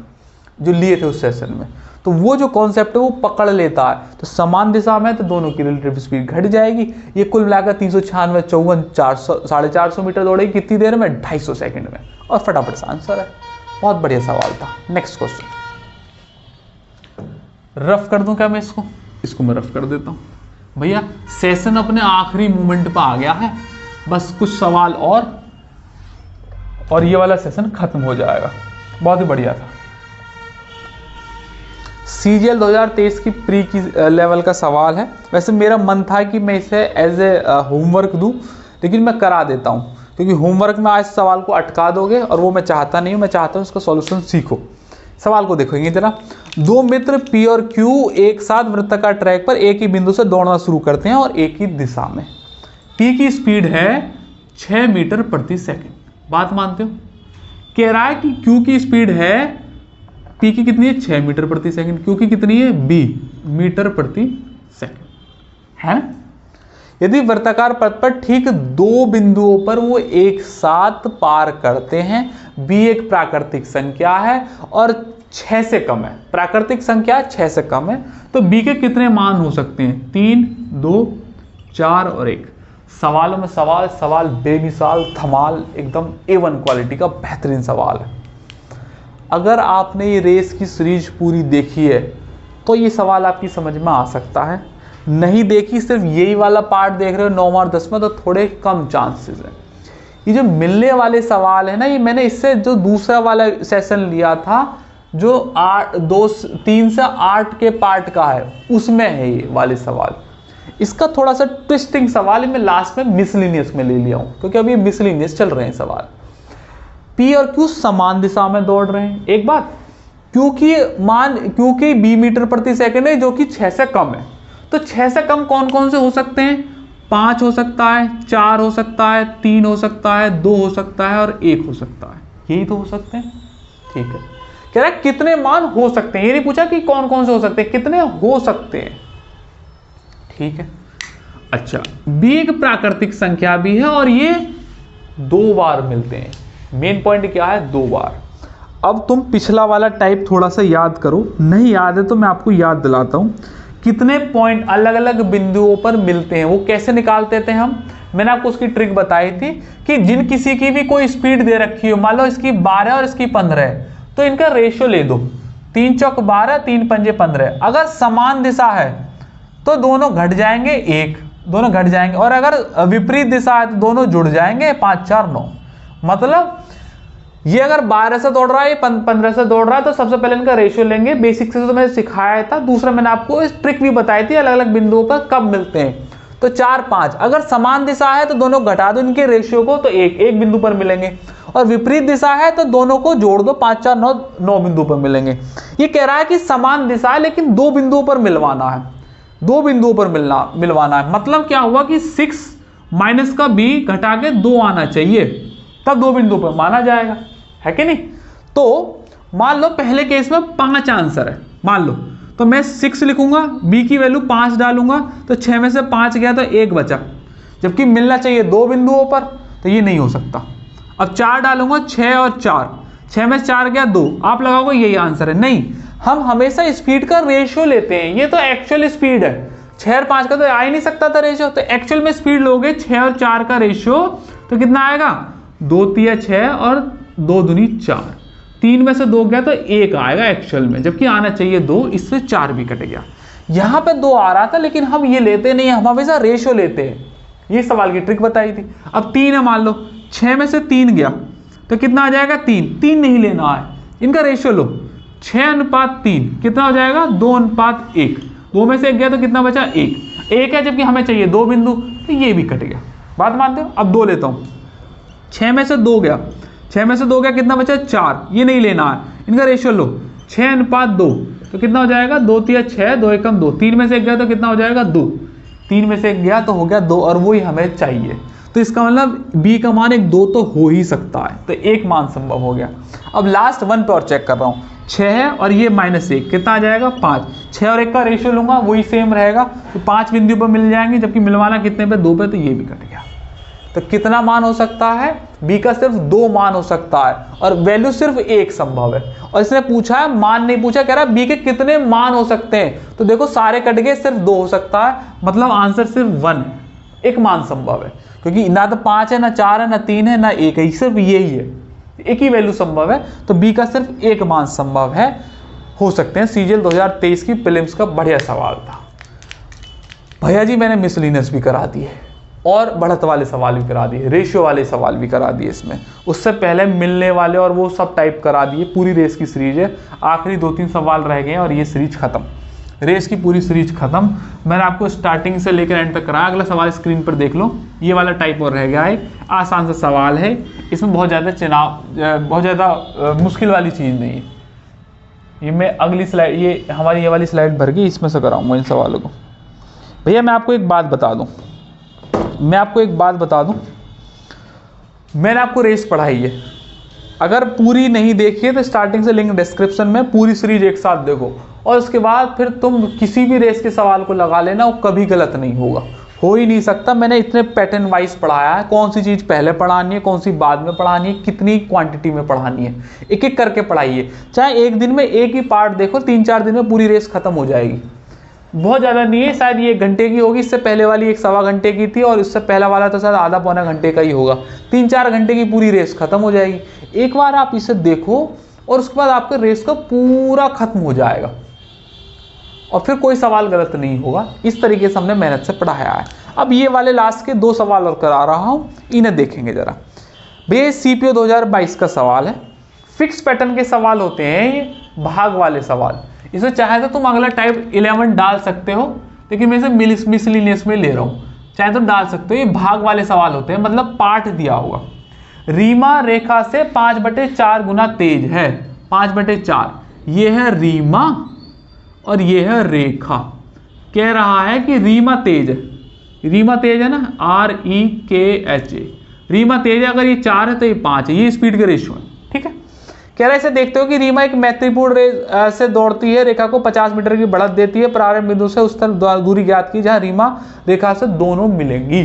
जो लिए थे उस सेशन में। तो वो जो कॉन्सेप्ट है वो पकड़ लेता है। तो समान दिशा में तो दोनों की रिलेटिव स्पीड घट जाएगी। ये कुल मिलाकर 396 54 450 मीटर दौड़ेगी कितनी देर में? 250 सेकंड में। और फटाफट से आंसर है। बहुत बढ़िया सवाल था। नेक्स्ट क्वेश्चन रफ कर दूं क्या मैं इसको मैं रफ कर देता हूं। भैया सेशन अपने आखिरी मोमेंट पर आ गया है, बस कुछ सवाल और ये वाला सेशन खत्म हो जाएगा। बहुत ही बढ़िया था। CGL 2023 की प्री की लेवल का सवाल है। वैसे मेरा मन था कि मैं इसे एज ए होमवर्क दूं, लेकिन मैं करा देता हूं, क्योंकि होमवर्क में आज सवाल को अटका दोगे और वो मैं चाहता नहीं हूं। मैं चाहता हूं इसका सॉल्यूशन सीखो। सवाल को देखोगे जरा। 2 मित्र P और Q एक साथ वृत्ताकार ट्रैक पर एक ही बिंदु से दौड़ना शुरू करते हैं और एक ही दिशा में। P की स्पीड है 6 मीटर प्रति सेकंड। बात मानते हो? कह रहा है कि Q की स्पीड है पी की कितनी है 6 मीटर प्रति सेकंड, क्योंकि कितनी है बी मीटर प्रति सेकंड है ना। यदि वृत्ताकार पथ पर ठीक दो बिंदुओं पर वो एक साथ पार करते हैं, बी एक प्राकृतिक संख्या है और 6 से कम है, प्राकृतिक संख्या 6 से कम है, तो बी के कितने मान हो सकते हैं 3, 2, 4 और 1। सवालों में सवाल बेमिसाल धमाल एकदम A1 क्वालिटी का बेहतरीन सवाल है। अगर आपने ये रेस की सीरीज पूरी देखी है तो ये सवाल आपकी समझ में आ सकता है, नहीं देखी सिर्फ यही वाला पार्ट देख रहे हो 9 और 10 में, तो थोड़े कम चांसेस है। ये जो मिलने वाले सवाल है ना, ये मैंने इससे जो दूसरा वाला सेशन लिया था जो 3 से 8 के पार्ट का है, उसमें है ये वाले सवाल। इसका थोड़ा सा ट्विस्टिंग सवाल मैं लास्ट में मिसलिनियस में ले लिया हूं, क्योंकि अभी मिसलिनियस चल रहे हैं सवाल। पी और क्यू समान दिशा में दौड़ रहे हैं, एक बात, क्योंकि बी मीटर प्रति सेकंड है जो कि 6 से कम है, तो 6 से कम कौन कौन से हो सकते हैं, 5 हो सकता है, 4 हो सकता है, 3 हो सकता है, 2 हो सकता है और 1 हो सकता है, यही तो हो सकते हैं। ठीक है, कह रहा है कितने मान हो सकते हैं, ये नहीं पूछा कि कौन कौन से हो सकते हैं, कितने हो सकते हैं। ठीक है, अच्छा, बी एक प्राकृतिक संख्या भी है और ये 2 बार मिलते हैं। मेन पॉइंट क्या है, 2 बार। अब तुम पिछला वाला टाइप थोड़ा सा याद करो, नहीं याद है तो मैं आपको याद दिलाता हूं। कितने पॉइंट अलग अलग बिंदुओं पर मिलते हैं, वो कैसे निकालते थे हम, मैंने आपको उसकी ट्रिक बताई थी कि जिन किसी की भी कोई स्पीड दे रखी हो, मान लो इसकी 12 और इसकी 15 है, तो इनका रेशियो ले दो, 3 चौक 12, 3 पंजे 15। अगर समान दिशा है तो दोनों घट जाएंगे 1, दोनों घट जाएंगे, और अगर विपरीत दिशा है तो दोनों जुड़ जाएंगे 5, 4, 9। मतलब ये अगर 12 से दौड़ रहा है, 15 से दौड़ रहा है, तो सबसे पहले इनका रेशियो लेंगे। बेसिक से तो मैंने सिखाया था। दूसरा मैंने आपको इस ट्रिक भी बताई थी, अलग अलग बिंदुओं पर कब मिलते हैं, तो 4, 5। अगर समान दिशा है तो दोनों घटा दो इनके रेशियो को, तो एक बिंदु पर मिलेंगे, और विपरीत दिशा है तो दोनों को जोड़ दो, 5, 4, 9 बिंदु पर मिलेंगे। ये कह रहा है कि समान दिशा है लेकिन 2 बिंदुओं पर मिलवाना है, 2 बिंदुओं पर मिलवाना है। मतलब क्या हुआ कि 6 माइनस का b घटा के 2 आना चाहिए, तब 2 बिंदुओं पर माना जाएगा, है कि नहीं। तो मान लो पहले केस में 5 आंसर है, मान लो, तो मैं 6 लिखूंगा, b की वैल्यू 5 डालूंगा, तो 6 में से 5 गया तो 1 बचा, जबकि मिलना चाहिए 2 बिंदुओं पर, तो ये नहीं हो सकता। अब 4 डालूंगा, 6 और 4, 6 में से 4 गया 2, आप लगाओगे यही आंसर है। नहीं, हम हमेशा स्पीड का रेशियो लेते हैं, ये तो एक्चुअल स्पीड है, 6 और 5 का तो आ ही नहीं सकता था रेशियो, तो एक्चुअल में स्पीड लोगे 6 और 4 का रेशियो, तो कितना आएगा, 2 तिया 6 और 2 दूनी 4, 3 में से 2 गया तो 1 आएगा एक्चुअल में, जबकि आना चाहिए 2, इससे 4 भी कट गया। यहाँ पे 2 आ रहा था, लेकिन हम ये लेते नहीं, हम हमेशा रेशियो लेते हैं, ये सवाल की ट्रिक बताई थी। अब 3 है, मान लो 6 में से 3 गया तो कितना आ जाएगा, 3 नहीं लेना है, इनका रेशियो लो, 6:3 कितना हो जाएगा, 2:1, 2 में से 1 गया तो कितना बचा, 1 है, जबकि हमें चाहिए 2 बिंदु, तो ये भी कट गया। बात मानते हो। अब 2 लेता हूं, 6 में से 2 गया, 6 में से 2 गया, कितना बचा, 4, ये नहीं लेना है, इनका रेशियो लो, 6:2, तो कितना हो जाएगा, 2 तिया 6, 2 एकम 2, 3 में से 1 गया तो कितना हो जाएगा, 2, 3 में से 1 गया तो हो गया 2, और वही हमें चाहिए। तो इसका मतलब b का मान 2 तो हो ही सकता है, तो 1 मान संभव हो गया। अब लास्ट 1 पे और चेक कर रहा हूँ, 6 है और ये -1, कितना आ जाएगा, 5, 6 और 1 का रेशियो लूंगा, वही सेम रहेगा, तो 5 बिंदु पर मिल जाएंगे, जबकि मिलवाना कितने पे, 2 पे, तो ये भी कट गया। तो कितना मान हो सकता है, b का सिर्फ 2 मान हो सकता है, और वैल्यू सिर्फ 1 संभव है। और इसने पूछा है, मान नहीं पूछा, कह रहा है b के कितने मान हो सकते हैं, तो देखो सारे कट गए, सिर्फ 2 हो सकता है, मतलब आंसर सिर्फ 1 है, 1 मान संभव है, क्योंकि ना तो 5 है, ना 4 है, ना 3 है, ना 1 है, सिर्फ यही है, 1 ही वैल्यू संभव है। तो b का सिर्फ 1 मान संभव है, हो सकते हैं। सीजीएल 2023 की प्रीलिम्स का बढ़िया सवाल था भैया जी, मैंने मिसलिनियस भी करा दी है और बढ़त वाले सवाल भी करा दिए, रेशियो वाले सवाल भी करा दिए इसमें, उससे पहले मिलने वाले और वो सब टाइप करा दिए। पूरी रेस की सीरीज है, आखिरी 2-3 सवाल रह गए हैं और ये सीरीज खत्म, रेस की पूरी सीरीज खत्म। मैंने आपको स्टार्टिंग से लेकर एंड तक कराया। अगला सवाल स्क्रीन पर देख लो, ये वाला टाइप और रह गया है, आसान सा सवाल है, इसमें बहुत ज़्यादा मुश्किल वाली चीज़ नहीं है। ये मैं अगली स्लाइड, ये हमारी ये वाली स्लाइड भर गई, इसमें से कराऊंगा इन सवालों को। भैया मैं आपको एक बात बता दूं, मैंने आपको रेस पढ़ाई है, अगर पूरी नहीं देखी है तो स्टार्टिंग से लिंक डिस्क्रिप्शन में, पूरी सीरीज एक साथ देखो और उसके बाद फिर तुम किसी भी रेस के सवाल को लगा लेना, वो कभी गलत नहीं होगा, हो ही नहीं सकता। मैंने इतने पैटर्न वाइज पढ़ाया है, कौन सी चीज़ पहले पढ़ानी है, कौन सी बाद में पढ़ानी है, कितनी क्वांटिटी में पढ़ानी है, एक एक करके पढ़ाइए। चाहे एक दिन में एक ही पार्ट देखो, 3-4 दिन में पूरी रेस खत्म हो जाएगी। बहुत ज़्यादा नहीं है, शायद ये 1 घंटे की होगी, इससे पहले वाली 1 सवा घंटे की थी और इससे पहला वाला तो शायद आधा पौना घंटे का ही होगा। 3-4 घंटे की पूरी रेस खत्म हो जाएगी। एक बार आप इसे देखो और उसके बाद आपका रेस का पूरा खत्म हो जाएगा और फिर कोई सवाल गलत नहीं होगा। इस तरीके से हमने मेहनत से पढ़ाया है। अब ये वाले लास्ट के 2 सवाल और करा रहा हूँ, इन्हें देखेंगे जरा। भैया सीपीओ 2022 का सवाल है, फिक्स पैटर्न के सवाल होते हैं ये, भाग वाले सवाल। इसे चाहे तो तुम अगला टाइप 11 डाल सकते हो, लेकिन मैं इसे मिसलिनियस में ले रहा हूँ, चाहे तो डाल सकते हो। ये भाग वाले सवाल होते हैं, मतलब पार्ट दिया होगा। रीमा रेखा से 5/4 गुना तेज है, 5/4, ये है रीमा और ये है रेखा। कह रहा है कि रीमा तेज है, रीमा तेज है ना, REKHA, रीमा तेज है। अगर ये 4 है तो ये 5 है, ये स्पीड के रेशियो है, ठीक है। कह रहा है इसे देखते हो कि रीमा एक मैत्रीपूर्ण रेस से दौड़ती है, रेखा को 50 मीटर की बढ़त देती है, प्रारंभ बिंदु से उस तरफ दूरी ज्ञात की जहां रीमा रेखा से दोनों मिलेंगी।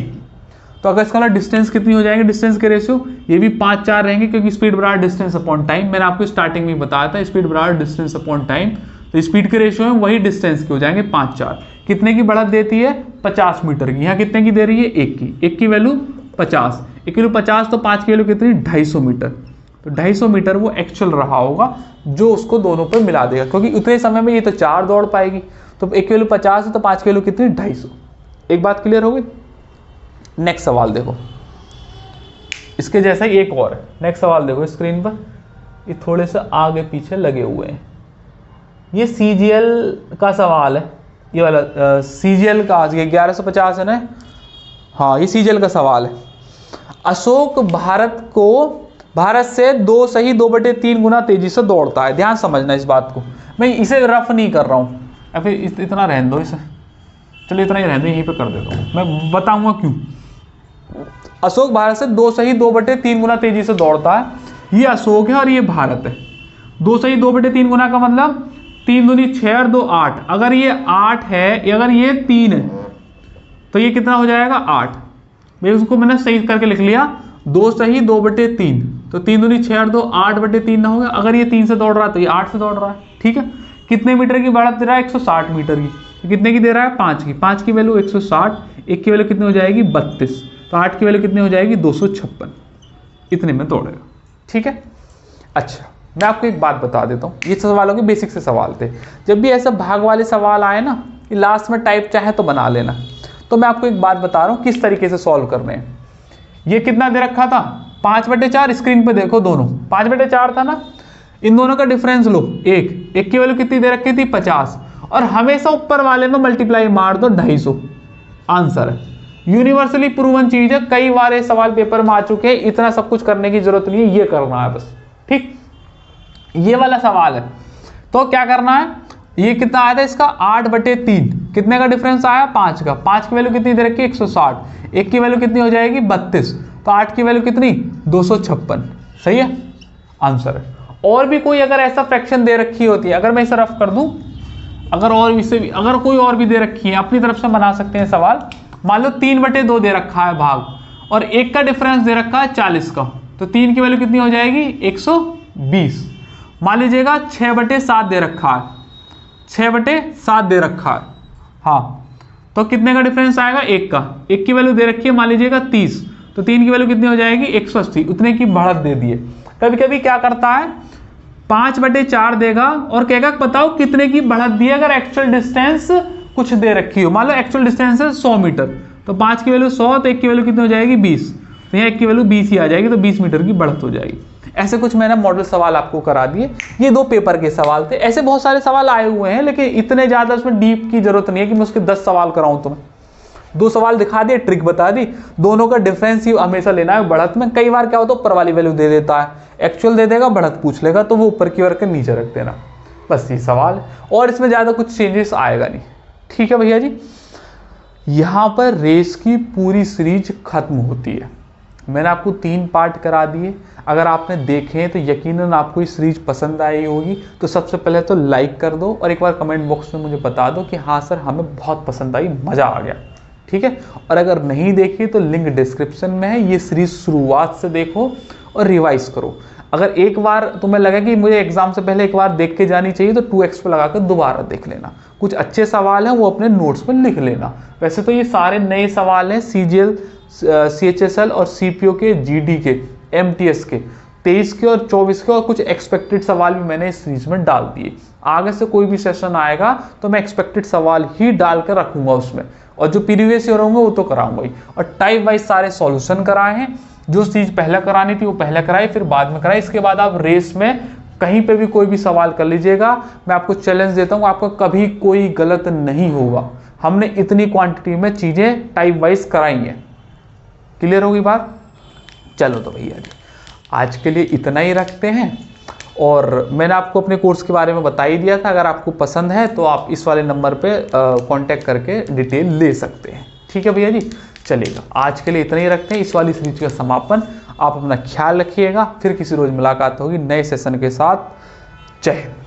तो अगर इसका डिस्टेंस कितनी हो जाएगी, डिस्टेंस के रेशियो ये भी 5-4 रहेंगे, क्योंकि स्पीड बराबर डिस्टेंस अपॉन टाइम। मैंने आपको स्टार्टिंग में बताया था, स्पीड बराबर डिस्टेंस अपॉन टाइम, तो स्पीड के रेशियो में वही डिस्टेंस के हो जाएंगे 5-4। कितने की बढ़त देती है, 50 मीटर की। यहाँ कितने की दे रही है, 1 की वैल्यू 50, 1 की वैल्यू 50, तो 5 की वैल्यू कितनी, 250 मीटर। तो 250 मीटर वो एक्चुअल रहा होगा, जो उसको दोनों पे मिला देगा, क्योंकि उतने समय में ये तो 4 दौड़ पाएगी। तो 1 की वैल्यू 50 है तो 5 की वैल्यू कितनी, 250। एक बात क्लियर हो गई। नेक्स्ट सवाल देखो, इसके जैसा ही एक और है। नेक्स्ट सवाल देखो स्क्रीन पर, ये थोड़े से आगे पीछे लगे हुए हैं। ये CGL का सवाल है, ये वाला CGL का, ये 1150 है ना, हाँ ये CGL का सवाल है। अशोक भारत से 2.3 गुना तेजी से दौड़ता है। ध्यान समझना इस बात को, मैं इसे रफ नहीं कर रहा हूँ, या फिर इतना रहने दो इसे, चलो इतना ही रहने दो, यहीं पे कर देता हूँ, मैं बताऊंगा क्यों। अशोक भारत से 2.3 गुना तेजी से दौड़ता है। ये अशोक है और ये भारत है। 2.3 गुना का मतलब 3 दूनी 6 और 2 8। अगर ये 8 है, अगर ये 3 है तो ये कितना हो जाएगा, 8। मैं उसको मैंने सही करके लिख लिया, 2.3, तो 3 दूनी 6 और 2 8/3 ना होगा। अगर ये 3 से दौड़ रहा है तो ये 8 से दौड़ रहा है, ठीक है। कितने मीटर की बढ़त दे रहा है, 160 मीटर की। तो कितने की दे रहा है, 5 की। 5 की वैल्यू 160, 1 की वैल्यू कितनी हो जाएगी, 32, तो 8 की वैल्यू कितनी हो जाएगी, 256। इतने में दौड़ेगा, ठीक है। अच्छा, मैं आपको एक बात बता देता हूँ, ये सवालों के बेसिक से सवाल थे। जब भी ऐसा भाग वाले सवाल आए ना, लास्ट में टाइप चाहे तो बना लेना। तो मैं आपको एक बात बता रहा हूँ किस तरीके से सॉल्व करने हैं। ये कितना दे रखा था, 5/4, स्क्रीन पे देखो दोनों 5/4 था ना। इन दोनों का डिफरेंस लो, 1 की वैल्यू कितनी दे रखी थी, 50, और हमेशा ऊपर वाले में मल्टीप्लाई मार दो, 250 आंसर है। यूनिवर्सली प्रूवन चीज है, कई बार ये सवाल पेपर में आ चुके हैं, इतना सब कुछ करने की जरूरत नहीं है, ये करना है बस, ठीक। ये वाला सवाल है, तो क्या करना है, ये कितना आया था इसका, 8/3, कितने का डिफरेंस आया, 5 का। 5 की वैल्यू कितनी दे रखी है, 160, 1 की वैल्यू कितनी हो जाएगी, 32, तो 8 की वैल्यू कितनी, 256, सही है, आंसर है। और भी कोई अगर ऐसा फ्रैक्शन दे रखी होती है, अगर मैं इसे रफ कर दूं, अगर कोई और भी दे रखी है, अपनी तरफ से बना सकते हैं सवाल। मान लो 3/2 दे रखा है भाग, और 1 का डिफरेंस दे रखा है 40 का, तो 3 की वैल्यू कितनी हो जाएगी, 120। मान लीजिएगा 6/7 दे रखा है, 6/7 दे रखा है, हाँ, तो कितने का डिफरेंस आएगा, 1 का। 1 की वैल्यू दे रखी है मान लीजिएगा 30, तो 3 की वैल्यू कितनी हो जाएगी, 180। उतने की बढ़त दे दिए। कभी कभी क्या करता है, 5/4 देगा और कहेगा बताओ कितने की बढ़त दी है, अगर एक्चुअल डिस्टेंस कुछ दे रखी हो। मान लो एक्चुअल डिस्टेंस है 100 मीटर, तो 5 की वैल्यू 100, तो 1 की वैल्यू कितनी हो जाएगी, 20, तो यहाँ 1 की वैल्यू 20 ही आ जाएगी, तो 20 मीटर की बढ़त हो जाएगी। ऐसे कुछ मैंने मॉडल सवाल आपको करा दिए। ये 2 पेपर के सवाल थे। ऐसे बहुत सारे सवाल आए हुए हैं, लेकिन इतने ज़्यादा उसमें डीप की जरूरत नहीं है कि मैं उसके 10 सवाल कराऊं तुम्हें। 2 सवाल दिखा दिए, ट्रिक बता दी, दोनों का डिफरेंस ही हमेशा लेना है बढ़त में। कई बार क्या होता है, ऊपर वाली वैल्यू दे देता है, एक्चुअल दे देगा, बढ़त पूछ लेगा, तो वो ऊपर की ओर के नीचे रख देना, बस ये सवाल है। और इसमें ज़्यादा कुछ चेंजेस आएगा नहीं, ठीक है भैया जी। यहाँ पर रेस की पूरी सीरीज खत्म होती है। मैंने आपको 3 पार्ट करा दिए। अगर आपने देखे हैं तो यकीनन आपको ये सीरीज पसंद आई होगी। तो सबसे पहले तो लाइक कर दो और एक बार कमेंट बॉक्स में मुझे बता दो कि हाँ सर हमें बहुत पसंद आई, मज़ा आ गया। ठीक है, और अगर नहीं देखी तो लिंक डिस्क्रिप्शन में है, ये सीरीज शुरुआत से देखो और रिवाइज करो। अगर एक बार तुम्हें लगे कि मुझे एग्जाम से पहले एक बार देख के जानी चाहिए तो 2x पे लगाकर दोबारा देख लेना। कुछ अच्छे सवाल हैं वो अपने नोट्स में लिख लेना। वैसे तो ये सारे नए सवाल हैं CGL, CHSL और CPO के, GD के, MTS के 23 के और 24 के, और कुछ एक्सपेक्टेड सवाल भी मैंने इस सीरीज में डाल दिए। आगे से कोई भी सेशन आएगा तो मैं एक्सपेक्टेड सवाल ही डाल कर रखूंगा उसमें, और जो प्रीवियस ईयर होंगे वो तो कराऊंगा ही। और टाइप वाइज सारे सॉल्यूशन कराए हैं। जो चीज़ पहले करानी थी वो पहले कराई, फिर बाद में कराई। इसके बाद आप रेस में कहीं पे भी कोई भी सवाल कर लीजिएगा, मैं आपको चैलेंज देता हूँ, आपका कभी कोई गलत नहीं होगा। हमने इतनी क्वांटिटी में चीज़ें टाइप वाइज कराई हैं। क्लियर होगी बात? चलो तो भैया जी आज के लिए इतना ही रखते हैं। और मैंने आपको अपने कोर्स के बारे में बता ही दिया था। अगर आपको पसंद है तो आप इस वाले नंबर पे कांटेक्ट करके डिटेल ले सकते हैं। ठीक है भैया जी, चलेगा। आज के लिए इतना ही रखते हैं, इस वाली सीरीज का समापन। आप अपना ख्याल रखिएगा, फिर किसी रोज मुलाकात होगी नए सेशन के साथ। जय हिंद।